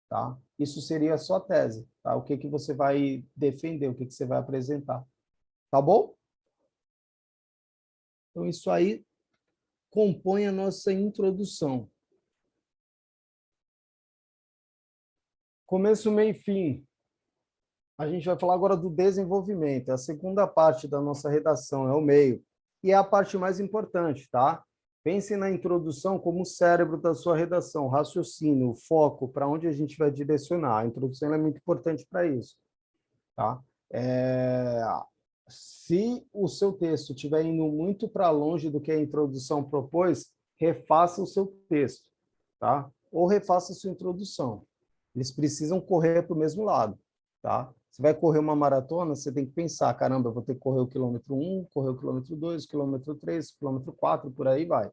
Tá? Isso seria a sua tese. Tá? O que você vai defender, o que você vai apresentar. Tá bom? Então, isso aí compõe a nossa introdução. Começo, meio e fim. A gente vai falar agora do desenvolvimento. A segunda parte da nossa redação é o meio. E é a parte mais importante, tá? Pense na introdução como o cérebro da sua redação, o raciocínio, o foco, para onde a gente vai direcionar. A introdução é muito importante para isso. Tá? Se o seu texto estiver indo muito para longe do que a introdução propôs, refaça o seu texto. Tá? Ou refaça a sua introdução. Eles precisam correr para o mesmo lado. Tá? Você vai correr uma maratona, você tem que pensar, caramba, eu vou ter que correr o quilômetro 1, correr o quilômetro 2, o quilômetro 3, o quilômetro 4, por aí vai.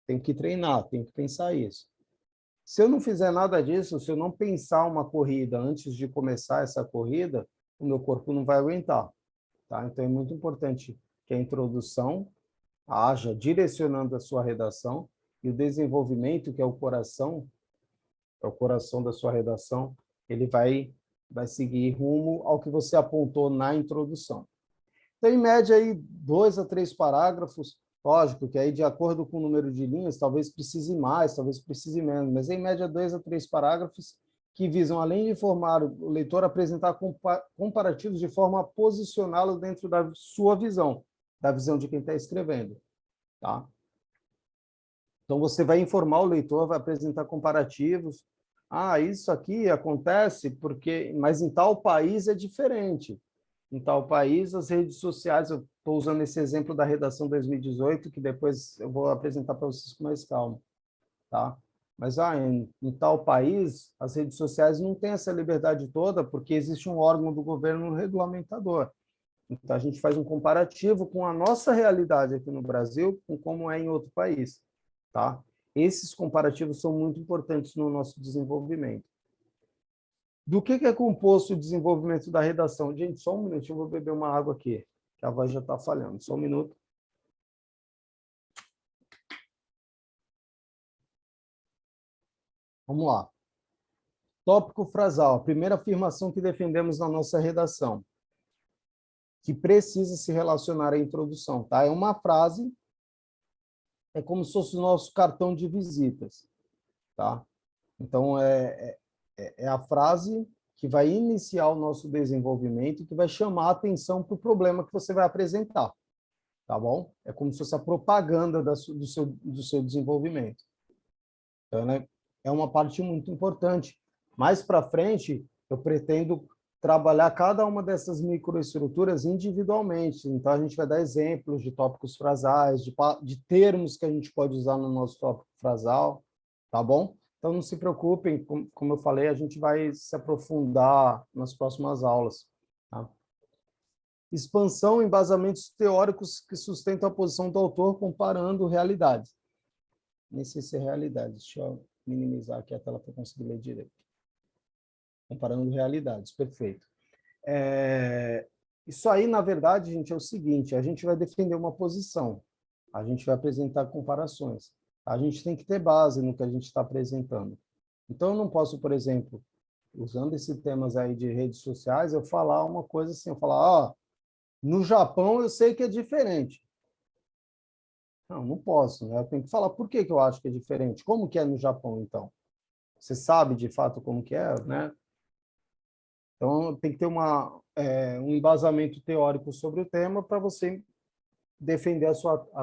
Tem que treinar, tem que pensar isso. Se eu não fizer nada disso, se eu não pensar uma corrida antes de começar essa corrida, o meu corpo não vai aguentar. Tá? Então, é muito importante que a introdução haja direcionando a sua redação e o desenvolvimento, que é o coração da sua redação, ele vai seguir rumo ao que você apontou na introdução. Então, em média, aí, 2 a 3 parágrafos, lógico que aí, de acordo com o número de linhas, talvez precise mais, talvez precise menos, mas em média, 2 a 3 parágrafos que visam, além de informar o leitor, apresentar comparativos de forma a posicioná-lo dentro da sua visão, da visão de quem está escrevendo. Tá? Então, você vai informar o leitor, vai apresentar comparativos. Ah, isso aqui acontece mas em tal país é diferente. Em tal país, as redes sociais, eu estou usando esse exemplo da redação 2018, que depois eu vou apresentar para vocês com mais calma. Tá? Mas em tal país, as redes sociais não têm essa liberdade toda, porque existe um órgão do governo regulamentador. Então, a gente faz um comparativo com a nossa realidade aqui no Brasil, com como é em outro país. Tá? Esses comparativos são muito importantes no nosso desenvolvimento. Do que é composto o desenvolvimento da redação? Gente, só um minutinho, eu vou beber uma água aqui, que a voz já está falhando. Só um minuto. Vamos lá. Tópico frasal, a primeira afirmação que defendemos na nossa redação, que precisa se relacionar à introdução. Tá? É uma frase, é como se fosse o nosso cartão de visitas. Tá? Então, é a frase que vai iniciar o nosso desenvolvimento, que vai chamar a atenção para o problema que você vai apresentar. Tá bom? É como se fosse a propaganda do seu desenvolvimento. Então, né? é uma parte muito importante. Mais para frente, eu pretendo trabalhar cada uma dessas microestruturas individualmente. Então, a gente vai dar exemplos de tópicos frasais, de termos que a gente pode usar no nosso tópico frasal, tá bom? Então, não se preocupem, como eu falei, a gente vai se aprofundar nas próximas aulas. Tá? Expansão em embasamentos teóricos que sustentam a posição do autor comparando realidades. Nem sei se é realidade, deixa eu minimizar aqui a tela para conseguir ler direito. Comparando realidades, perfeito. Isso aí, na verdade, gente, é o seguinte, a gente vai defender uma posição, a gente vai apresentar comparações. A gente tem que ter base no que a gente está apresentando. Então, eu não posso, por exemplo, usando esses temas aí de redes sociais, eu falar uma coisa assim, eu falar, no Japão eu sei que é diferente. Não posso, né? Eu tenho que falar por que eu acho que é diferente. Como que é no Japão, então? Você sabe, de fato, como que é, né? Então, tem que ter um embasamento teórico sobre o tema para você defender a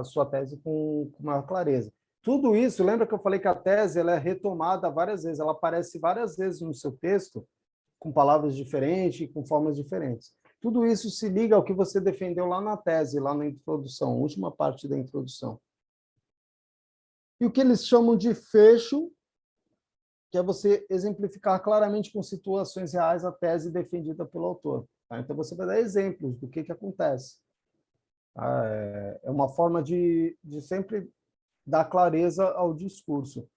sua tese com maior clareza. Tudo isso, lembra que eu falei que a tese ela é retomada várias vezes, ela aparece várias vezes no seu texto, com palavras diferentes, com formas diferentes. Tudo isso se liga ao que você defendeu lá na tese, lá na introdução, última parte da introdução. E o que eles chamam de fecho, que é você exemplificar claramente com situações reais a tese defendida pelo autor. Tá? Então, você vai dar exemplos do que acontece. É uma forma de sempre dar clareza ao discurso.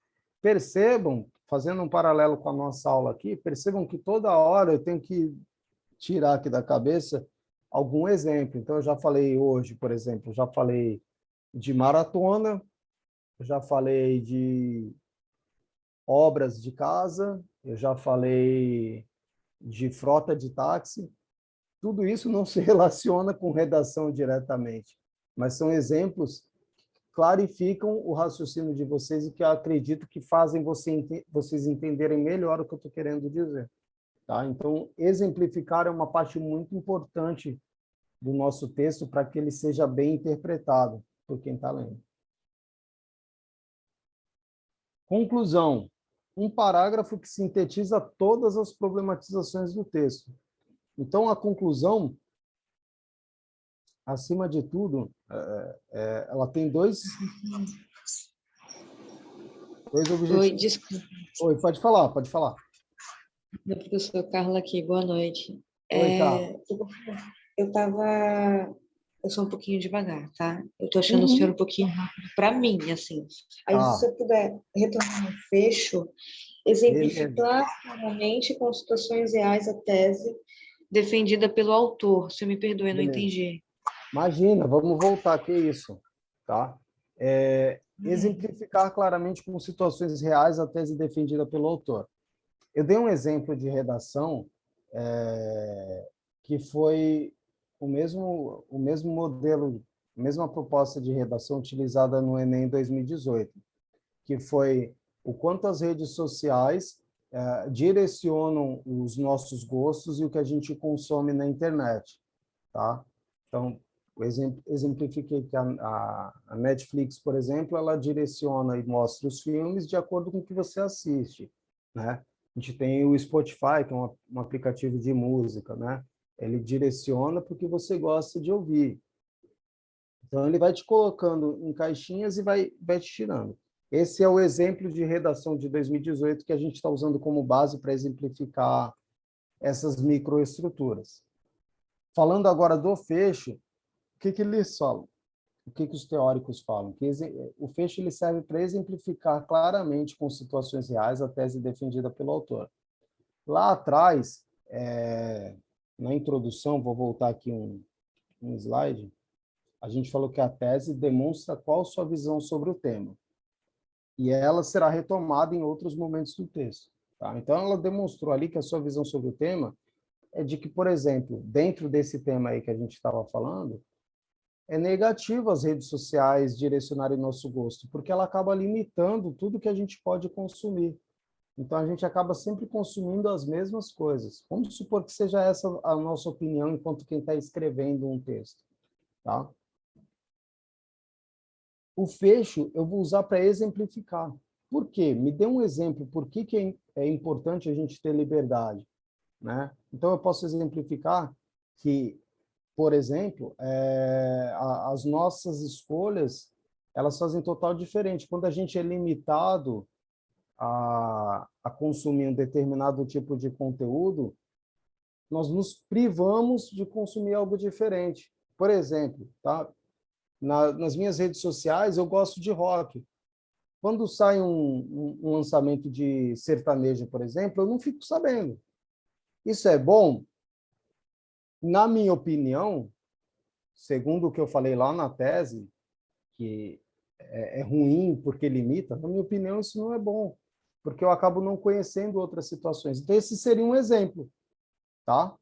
Percebam, fazendo um paralelo com a nossa aula aqui, percebam que toda hora eu tenho que tirar aqui da cabeça algum exemplo. Então, eu já falei hoje, por exemplo, já falei de maratona, já falei de obras de casa, eu já falei de frota de táxi. Tudo isso não se relaciona com redação diretamente, mas são exemplos que clarificam o raciocínio de vocês e que eu acredito que fazem vocês entenderem melhor o que eu estou querendo dizer. Tá? Então, exemplificar é uma parte muito importante do nosso texto para que ele seja bem interpretado por quem está lendo. Conclusão. Um parágrafo que sintetiza todas as problematizações do texto. Então, a conclusão, acima de tudo, ela tem dois objetivos. Oi, desculpa. Oi, pode falar, pode falar. Meu professor Carla aqui, boa noite. Oi, Carla. Eu sou um pouquinho devagar, tá? Eu tô achando o senhor um pouquinho rápido para mim, assim. Aí, se você puder retornar no fecho, exemplificar claramente com situações reais a tese defendida pelo autor. Se me perdoe, não entendi. Imagina, vamos voltar, que isso, tá? Exemplificar claramente com situações reais a tese defendida pelo autor. Eu dei um exemplo de redação que foi o mesmo modelo, a mesma proposta de redação utilizada no Enem 2018, que foi o quanto as redes sociais direcionam os nossos gostos e o que a gente consome na internet, tá? Então, exemplifiquei que a Netflix, por exemplo, ela direciona e mostra os filmes de acordo com o que você assiste, né? A gente tem o Spotify, que é um aplicativo de música, né? Ele direciona para o que você gosta de ouvir. Então, ele vai te colocando em caixinhas e vai te tirando. Esse é o exemplo de redação de 2018 que a gente está usando como base para exemplificar essas microestruturas. Falando agora do fecho, o que eles falam? O que os teóricos falam? Que o fecho ele serve para exemplificar claramente com situações reais a tese defendida pelo autor. Lá atrás, na introdução, vou voltar aqui um slide, a gente falou que a tese demonstra qual sua visão sobre o tema. E ela será retomada em outros momentos do texto. Tá? Então, ela demonstrou ali que a sua visão sobre o tema é de que, por exemplo, dentro desse tema aí que a gente estava falando, é negativo as redes sociais direcionarem nosso gosto, porque ela acaba limitando tudo que a gente pode consumir. Então, a gente acaba sempre consumindo as mesmas coisas. Vamos supor que seja essa a nossa opinião enquanto quem está escrevendo um texto. Tá? O fecho eu vou usar para exemplificar. por quê? Me dê um exemplo, por que é importante a gente ter liberdade, né? Então, eu posso exemplificar que, por exemplo, as nossas escolhas, elas fazem total diferença. Quando a gente é limitado a consumir um determinado tipo de conteúdo, nós nos privamos de consumir algo diferente. Por exemplo, tá? Nas minhas redes sociais, eu gosto de rock. Quando sai um lançamento de sertanejo, por exemplo, eu não fico sabendo. Isso é bom? Na minha opinião, segundo o que eu falei lá na tese, que é ruim porque limita, na minha opinião, isso não é bom, porque eu acabo não conhecendo outras situações. Então, esse seria um exemplo, tá?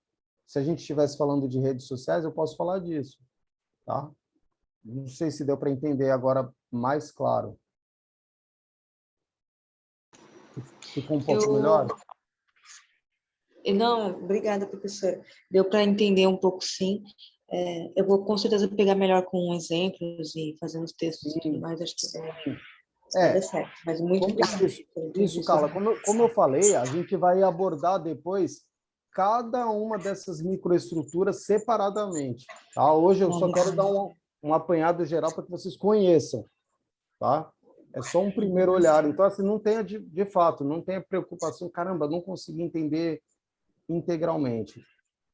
Se a gente estivesse falando de redes sociais, eu posso falar disso, tá? Não sei se deu para entender agora mais claro. Ficou um pouco melhor? Não, obrigada, professora. Deu para entender um pouco, sim. Eu vou com certeza pegar melhor com exemplos e fazer uns textos e tudo mais. Acho que vai dar certo. Mas muito obrigada. Isso, Carla. Como eu falei, a gente vai abordar depois cada uma dessas microestruturas separadamente. Tá? Hoje eu só quero dar um apanhado geral para que vocês conheçam. Tá? É só um primeiro olhar. Então, assim, não tenha, de fato, não tenha preocupação. Caramba, não consegui entender integralmente.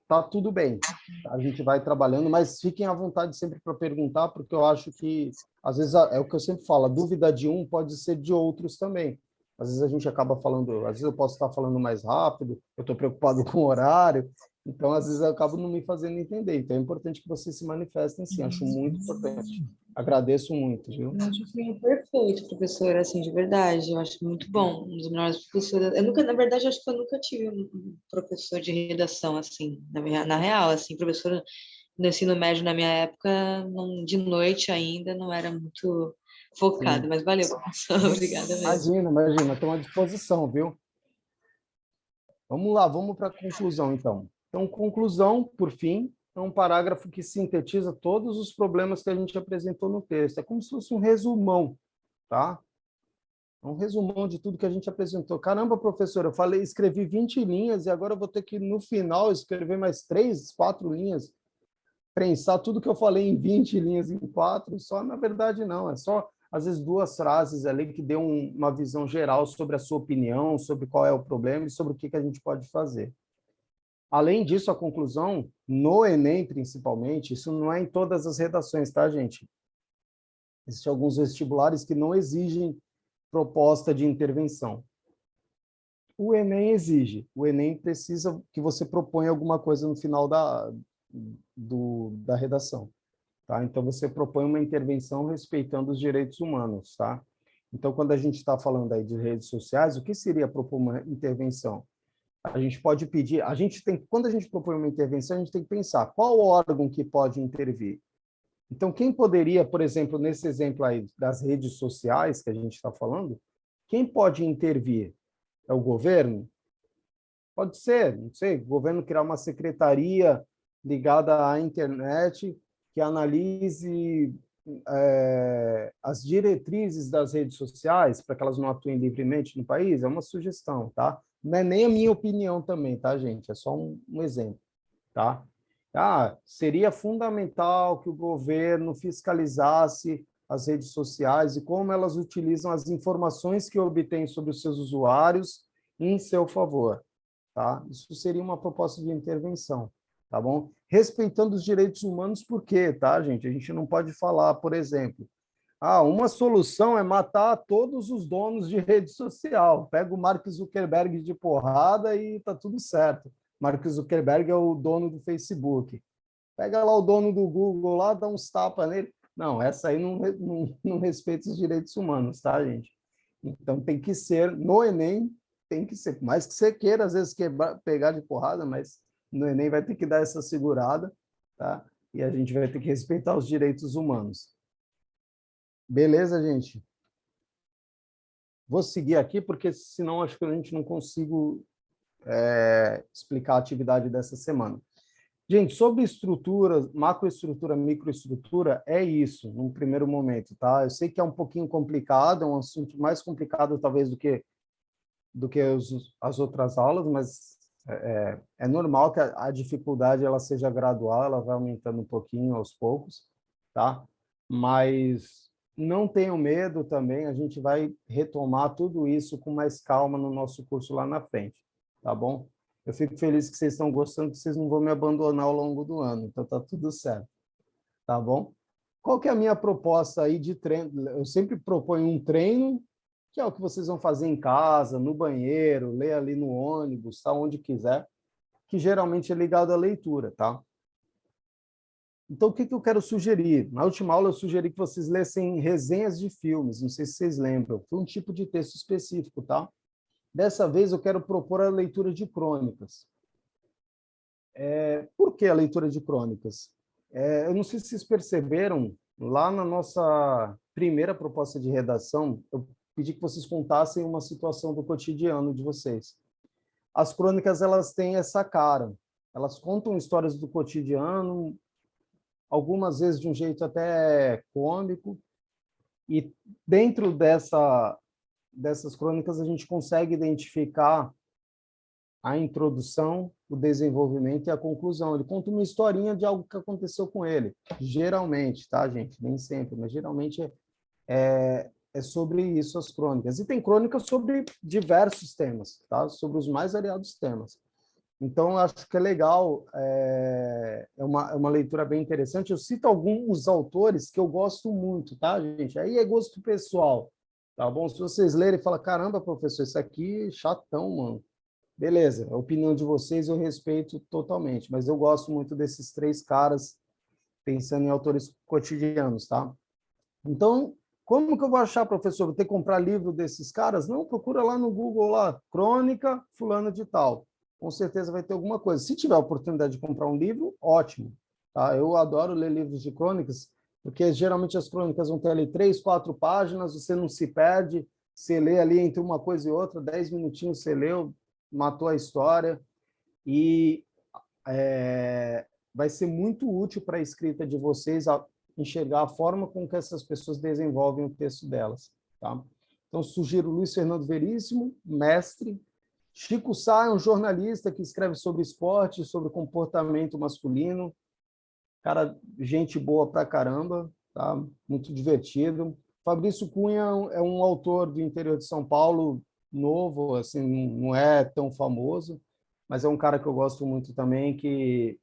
Tá tudo bem. A gente vai trabalhando, mas fiquem à vontade sempre para perguntar, porque eu acho que, às vezes, é o que eu sempre falo, a dúvida de um pode ser de outros também. Às vezes a gente acaba falando, às vezes eu posso estar falando mais rápido, eu estou preocupado com o horário, então, às vezes, eu acabo não me fazendo entender. Então, é importante que vocês se manifestem, sim. Acho muito importante. Agradeço muito, viu? Eu acho que foi perfeito, professora, assim, de verdade. Eu acho muito bom. Um dos melhores professores. Eu nunca, na verdade, acho que eu nunca tive um professor de redação, assim, na real, assim, professor no ensino médio na minha época, de noite ainda, não era muito focado, Sim. mas valeu, professor. Obrigada mesmo. Imagina, estou à disposição, viu? Vamos lá, vamos para a conclusão, então. Então, conclusão, por fim, é um parágrafo que sintetiza todos os problemas que a gente apresentou no texto. É como se fosse um resumão, tá? É um resumão de tudo que a gente apresentou. Caramba, professor, eu falei, escrevi 20 linhas e agora eu vou ter que, no final, escrever mais 3, 4 linhas, prensar tudo que eu falei em 20 linhas em 4, só, na verdade, não. É só, às vezes, 2 frases ali que dão uma visão geral sobre a sua opinião, sobre qual é o problema e sobre o que a gente pode fazer. Além disso, a conclusão, no Enem, principalmente, isso não é em todas as redações, tá, gente? Existem alguns vestibulares que não exigem proposta de intervenção. O Enem exige. O Enem precisa que você proponha alguma coisa no final da redação. Tá? Então, você propõe uma intervenção respeitando os direitos humanos. Tá? Então, quando a gente está falando aí de redes sociais, o que seria propor uma intervenção? A gente pode pedir, quando a gente propõe uma intervenção, a gente tem que pensar qual órgão que pode intervir. Então, quem poderia, por exemplo, nesse exemplo aí das redes sociais que a gente está falando, quem pode intervir? É o governo? Pode ser, não sei, o governo criar uma secretaria ligada à internet que analise as diretrizes das redes sociais para que elas não atuem livremente no país, é uma sugestão, tá? Não é nem a minha opinião também, tá, gente? É só um exemplo, tá? Seria fundamental que o governo fiscalizasse as redes sociais e como elas utilizam as informações que obtêm sobre os seus usuários em seu favor, tá? Isso seria uma proposta de intervenção, tá bom? Respeitando os direitos humanos, por quê, tá, gente? A gente não pode falar, por exemplo, uma solução é matar todos os donos de rede social. Pega o Mark Zuckerberg de porrada e tá tudo certo. Mark Zuckerberg é o dono do Facebook. Pega lá o dono do Google, lá, dá uns tapas nele. Não, essa aí não respeita os direitos humanos, tá, gente? Então, tem que ser, no Enem, tem que ser, por mais que você queira, às vezes, pegar de porrada, mas no Enem vai ter que dar essa segurada, tá? E a gente vai ter que respeitar os direitos humanos. Beleza, gente? Vou seguir aqui, porque senão acho que a gente não consigo explicar a atividade dessa semana. Gente, sobre estrutura, macroestrutura, microestrutura, é isso, num primeiro momento, tá? Eu sei que é um pouquinho complicado, é um assunto mais complicado, talvez, do que as outras aulas, mas é normal que a dificuldade ela seja gradual, ela vai aumentando um pouquinho aos poucos, tá? Mas não tenham medo também, a gente vai retomar tudo isso com mais calma no nosso curso lá na frente, tá bom? Eu fico feliz que vocês estão gostando, que vocês não vão me abandonar ao longo do ano, então tá tudo certo, tá bom? Qual que é a minha proposta aí de treino? Eu sempre proponho um treino, que é o que vocês vão fazer em casa, no banheiro, ler ali no ônibus, tá? Onde quiser, que geralmente é ligado à leitura, tá? Então, o que eu quero sugerir? Na última aula, eu sugeri que vocês lessem resenhas de filmes, não sei se vocês lembram, foi um tipo de texto específico, tá? Dessa vez, eu quero propor a leitura de crônicas. Por que a leitura de crônicas? Eu não sei se vocês perceberam, lá na nossa primeira proposta de redação, eu pedi que vocês contassem uma situação do cotidiano de vocês. As crônicas, elas têm essa cara. Elas contam histórias do cotidiano, algumas vezes de um jeito até cômico, e dentro dessas crônicas a gente consegue identificar a introdução, o desenvolvimento e a conclusão. Ele conta uma historinha de algo que aconteceu com ele. Geralmente, tá, gente? Nem sempre, mas geralmente é sobre isso as crônicas. E tem crônicas sobre diversos temas, tá? Sobre os mais variados temas. Então, eu acho que é legal, é uma leitura bem interessante. Eu cito alguns autores que eu gosto muito, tá, gente? Aí é gosto pessoal, tá bom? Se vocês lerem e falam, caramba, professor, isso aqui é chatão, mano. Beleza, a opinião de vocês eu respeito totalmente, mas eu gosto muito desses três caras, pensando em autores cotidianos, tá? Então, como que eu vou achar, professor? Vou ter que comprar livro desses caras? Não, procura lá no Google, lá, Crônica fulano de tal. Com certeza vai ter alguma coisa. Se tiver a oportunidade de comprar um livro, ótimo. Tá? Eu adoro ler livros de crônicas, porque geralmente as crônicas vão ter ali 3, 4 páginas, você não se perde, você lê ali entre uma coisa e outra, 10 minutinhos você leu, matou a história, e vai ser muito útil para a escrita de vocês enxergar a forma com que essas pessoas desenvolvem o texto delas. Tá? Então, sugiro Luiz Fernando Veríssimo, mestre. Chico Sá é um jornalista que escreve sobre esporte, sobre comportamento masculino. Cara, gente boa pra caramba, tá? Muito divertido. Fabrício Cunha é um autor do interior de São Paulo, novo, assim, não é tão famoso, mas é um cara que eu gosto muito também, que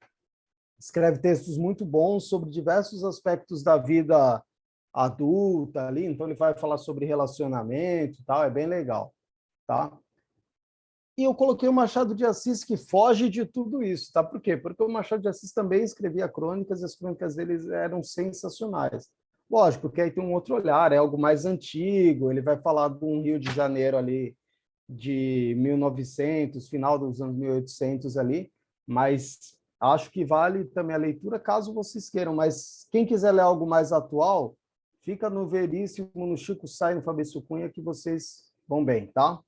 escreve textos muito bons sobre diversos aspectos da vida adulta ali, então ele vai falar sobre relacionamento e tal, é bem legal, tá? E eu coloquei o Machado de Assis, que foge de tudo isso, tá? Por quê? Porque o Machado de Assis também escrevia crônicas, e as crônicas deles eram sensacionais. Lógico, porque aí tem um outro olhar, é algo mais antigo, ele vai falar de um Rio de Janeiro ali de 1900, final dos anos 1800 ali, mas acho que vale também a leitura caso vocês queiram, mas quem quiser ler algo mais atual, fica no Veríssimo, no Chico Sá e no Fabrício Cunha, que vocês vão bem, tá?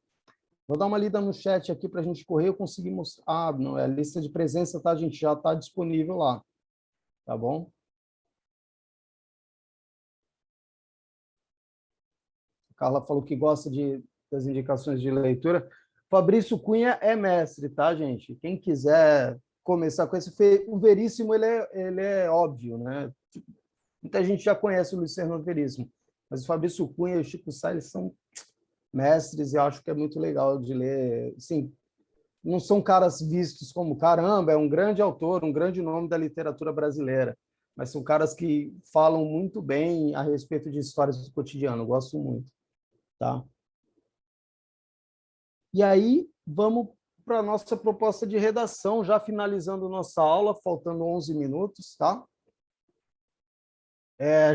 Vou dar uma lida no chat aqui para a gente correr, eu consegui mostrar. Ah, não, a lista de presença, tá, gente? Já está disponível lá, tá bom? A Carla falou que gosta das indicações de leitura. Fabrício Cunha é mestre, tá, gente? Quem quiser começar com esse... O Veríssimo, ele é óbvio, né? Muita gente já conhece o Luiz Fernando Veríssimo, mas o Fabrício Cunha e o Chico Sá, eles são mestres, e eu acho que é muito legal de ler. Sim, não são caras vistos como, caramba, é um grande autor, um grande nome da literatura brasileira, mas são caras que falam muito bem a respeito de histórias do cotidiano, eu gosto muito. Tá? E aí, vamos para a nossa proposta de redação, já finalizando nossa aula, faltando 11 minutos, tá?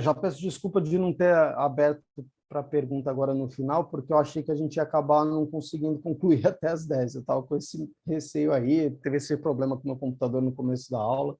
Já peço desculpa de não ter aberto para a pergunta agora no final, porque eu achei que a gente ia acabar não conseguindo concluir até as 10. Eu estava com esse receio aí, teve esse problema com o meu computador no começo da aula,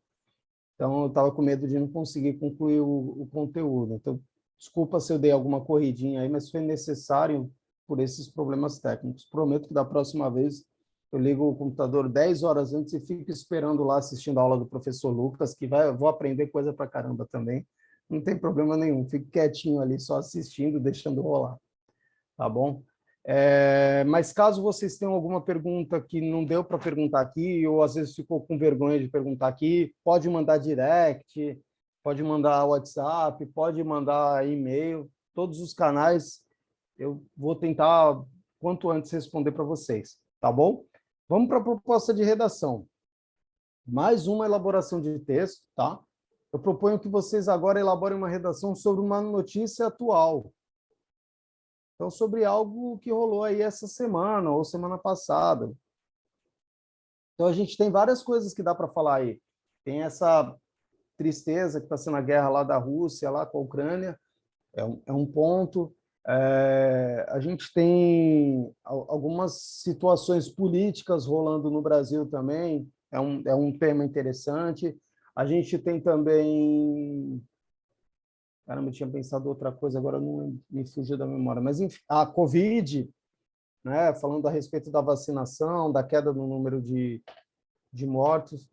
então eu estava com medo de não conseguir concluir o conteúdo. Então, desculpa se eu dei alguma corridinha aí, mas foi necessário por esses problemas técnicos. Prometo que da próxima vez eu ligo o computador 10 horas antes e fico esperando lá assistindo a aula do professor Lucas, que vou aprender coisa pra caramba também. Não tem problema nenhum, fico quietinho ali, só assistindo, deixando rolar. Tá bom? Mas caso vocês tenham alguma pergunta que não deu para perguntar aqui, ou às vezes ficou com vergonha de perguntar aqui, pode mandar direct, pode mandar WhatsApp, pode mandar e-mail, todos os canais, eu vou tentar quanto antes responder para vocês, tá bom? Vamos para a proposta de redação. Mais uma elaboração de texto, tá? Eu proponho que vocês agora elaborem uma redação sobre uma notícia atual. Então, sobre algo que rolou aí essa semana ou semana passada. Então, a gente tem várias coisas que dá para falar aí. Tem essa tristeza que está sendo a guerra lá da Rússia, lá com a Ucrânia, é um ponto. A gente tem algumas situações políticas rolando no Brasil também, é um tema interessante. A gente tem também... Caramba, eu tinha pensado outra coisa, agora não me fugiu da memória. Mas, enfim, a Covid, né, falando a respeito da vacinação, da queda no número de mortos.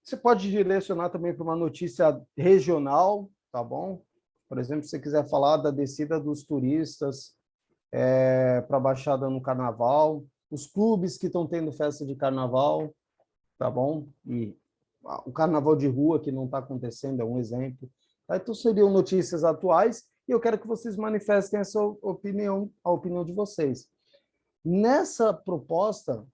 Você pode direcionar também para uma notícia regional, tá bom? Por exemplo, se você quiser falar da descida dos turistas para a Baixada no Carnaval, os clubes que estão tendo festa de Carnaval, tá bom? E o Carnaval de rua, que não está acontecendo, é um exemplo. Então, seriam notícias atuais e eu quero que vocês manifestem essa opinião, a opinião de vocês. Nessa proposta,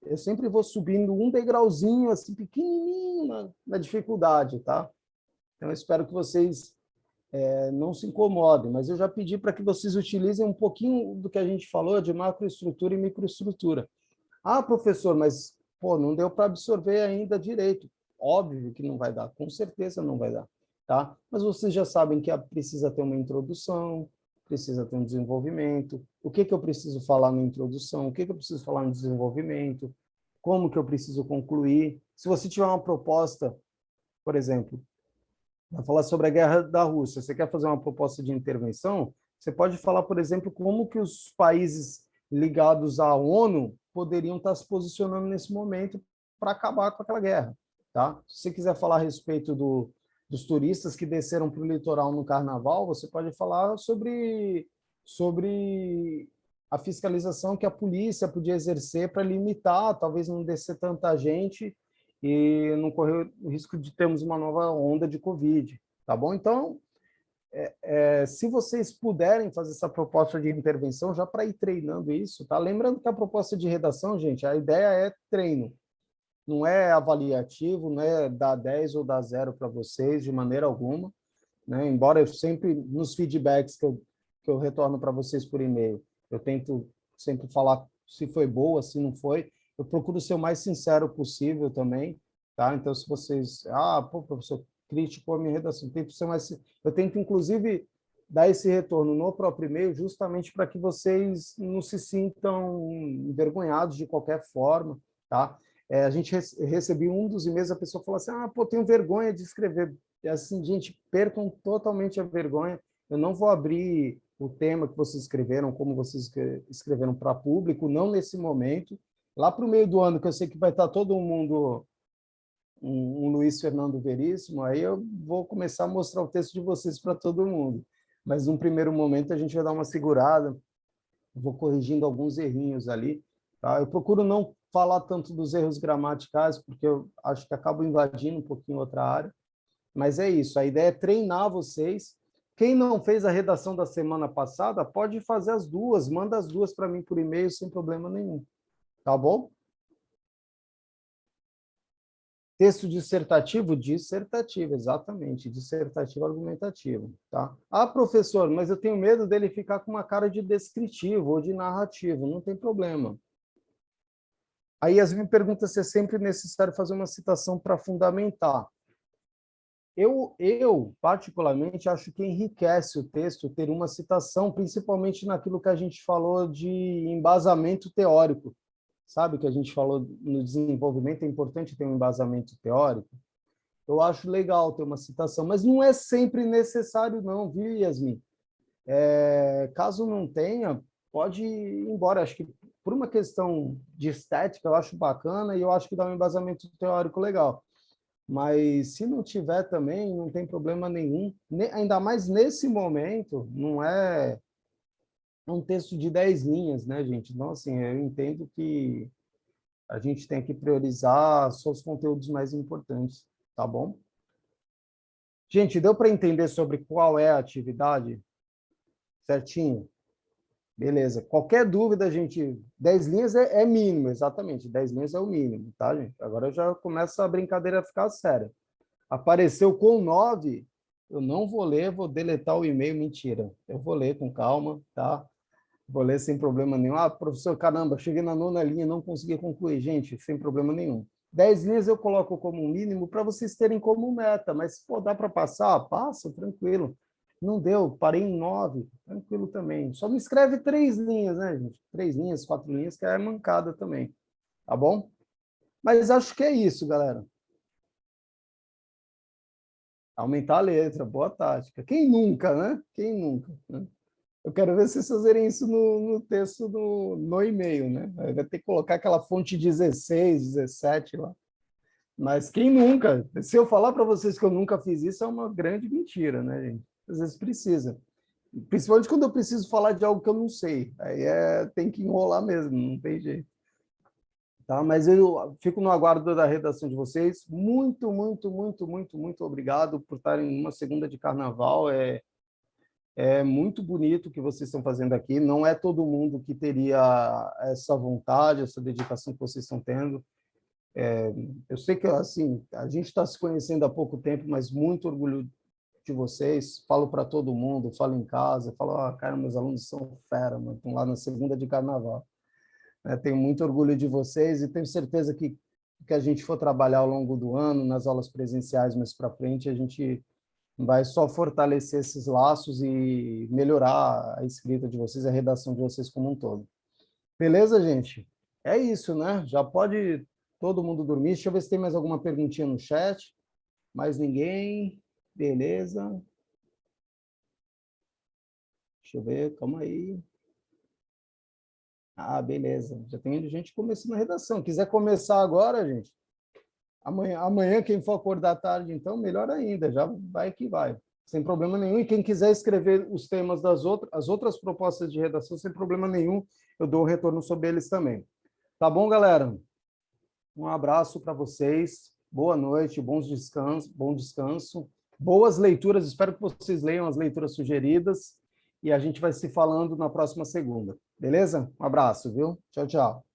eu sempre vou subindo um degrauzinho, assim, pequenininho na dificuldade, tá? Então, eu espero que vocês não se incomodem, mas eu já pedi para que vocês utilizem um pouquinho do que a gente falou de macroestrutura e microestrutura. Ah, professor, mas não deu para absorver ainda direito. Óbvio que não vai dar, com certeza não vai dar. Tá? Mas vocês já sabem que precisa ter uma introdução, precisa ter um desenvolvimento, o que eu preciso falar na introdução, o que eu preciso falar no desenvolvimento, como que eu preciso concluir. Se você tiver uma proposta, por exemplo, para falar sobre a guerra da Rússia, você quer fazer uma proposta de intervenção, você pode falar, por exemplo, como que os países ligados à ONU poderiam estar se posicionando nesse momento para acabar com aquela guerra. Tá? Se você quiser falar a respeito dos turistas que desceram para o litoral no Carnaval, você pode falar sobre a fiscalização que a polícia podia exercer para limitar, talvez não descer tanta gente e não correr o risco de termos uma nova onda de Covid, tá bom? Então, se vocês puderem fazer essa proposta de intervenção, já para ir treinando isso, tá? Lembrando que a proposta de redação, gente, a ideia é treino. Não é avaliativo, não é dar 10 ou dar 0 para vocês, de maneira alguma, né? Embora eu sempre, nos feedbacks que eu retorno para vocês por e-mail, eu tento sempre falar se foi boa, se não foi. Eu procuro ser o mais sincero possível também, tá? Então, se vocês... professor, criticou a minha redação, eu tento, inclusive, dar esse retorno no próprio e-mail justamente para que vocês não se sintam envergonhados de qualquer forma, tá? A gente recebeu um dos e-mails, a pessoa falou assim, tenho vergonha de escrever. Assim, gente, percam totalmente a vergonha. Eu não vou abrir o tema que vocês escreveram, como vocês escreveram para público, não nesse momento. Lá para o meio do ano, que eu sei que vai estar todo mundo um Luiz Fernando Veríssimo, aí eu vou começar a mostrar o texto de vocês para todo mundo. Mas, num primeiro momento, a gente vai dar uma segurada, vou corrigindo alguns errinhos ali. Tá? Eu procuro não falar tanto dos erros gramaticais, porque eu acho que acabo invadindo um pouquinho outra área. Mas é isso, a ideia é treinar vocês. Quem não fez a redação da semana passada, pode fazer as duas, manda as duas para mim por e-mail sem problema nenhum. Tá bom? Texto dissertativo? Dissertativo, exatamente, dissertativo argumentativo. Tá? Professor, mas eu tenho medo dele ficar com uma cara de descritivo ou de narrativo, não tem problema. Aí, Yasmin pergunta se é sempre necessário fazer uma citação para fundamentar. Eu, particularmente, acho que enriquece o texto ter uma citação, principalmente naquilo que a gente falou de embasamento teórico. Sabe que a gente falou no desenvolvimento, é importante ter um embasamento teórico? Eu acho legal ter uma citação, mas não é sempre necessário não, viu, Yasmin? Caso não tenha, pode ir embora. Acho que por uma questão de estética, eu acho bacana e eu acho que dá um embasamento teórico legal. Mas se não tiver também, não tem problema nenhum. Ainda mais nesse momento, não é um texto de 10 linhas, né, gente? Então, assim, eu entendo que a gente tem que priorizar só os conteúdos mais importantes, tá bom? Gente, deu para entender sobre qual é a atividade? Certinho? Beleza. Qualquer dúvida, gente, 10 linhas é mínimo, exatamente. 10 linhas é o mínimo, tá, gente? Agora já começa a brincadeira a ficar séria. Apareceu com 9, eu não vou ler, vou deletar o e-mail, mentira. Eu vou ler com calma, tá? Vou ler sem problema nenhum. Ah, professor, caramba, cheguei na 9ª linha e não consegui concluir. Gente, sem problema nenhum. 10 linhas eu coloco como mínimo para vocês terem como meta, mas, pô, dá para passar? Passa, tranquilo. Não deu, parei em 9, tranquilo também. Só não escreve 3 linhas, né, gente? 3 linhas, 4 linhas, que é mancada também, tá bom? Mas acho que é isso, galera. Aumentar a letra, boa tática. Quem nunca, né? Quem nunca, né? Eu quero ver vocês fazerem isso no texto no e-mail, né? Vai ter que colocar aquela fonte 16, 17 lá. Mas quem nunca? Se eu falar para vocês que eu nunca fiz isso, é uma grande mentira, né, gente? Às vezes precisa. Principalmente quando eu preciso falar de algo que eu não sei. Aí tem que enrolar mesmo, não tem jeito. Tá? Mas eu fico no aguardo da redação de vocês. Muito, muito, muito, muito, muito obrigado por estarem em uma segunda de carnaval. É muito bonito o que vocês estão fazendo aqui. Não é todo mundo que teria essa vontade, essa dedicação que vocês estão tendo. Eu sei que assim a gente está se conhecendo há pouco tempo, mas muito orgulho de vocês. Falo para todo mundo, falo em casa, falo, cara, meus alunos são fera, mano, estão lá na segunda de carnaval. Tenho muito orgulho de vocês e tenho certeza que a gente for trabalhar ao longo do ano, nas aulas presenciais mais para frente, a gente vai só fortalecer esses laços e melhorar a escrita de vocês, a redação de vocês como um todo. Beleza, gente? É isso, né? Já pode todo mundo dormir. Deixa eu ver se tem mais alguma perguntinha no chat. Mais ninguém? Beleza. Deixa eu ver, calma aí. Beleza. Já tem gente começando a redação. Quiser começar agora, gente, amanhã quem for acordar tarde, então, melhor ainda. Já vai que vai. Sem problema nenhum. E quem quiser escrever os temas as outras propostas de redação, sem problema nenhum, eu dou um retorno sobre eles também. Tá bom, galera? Um abraço para vocês. Boa noite, bom descanso. Boas leituras. Espero que vocês leiam as leituras sugeridas. E a gente vai se falando na próxima segunda. Beleza? Um abraço, viu? Tchau, tchau.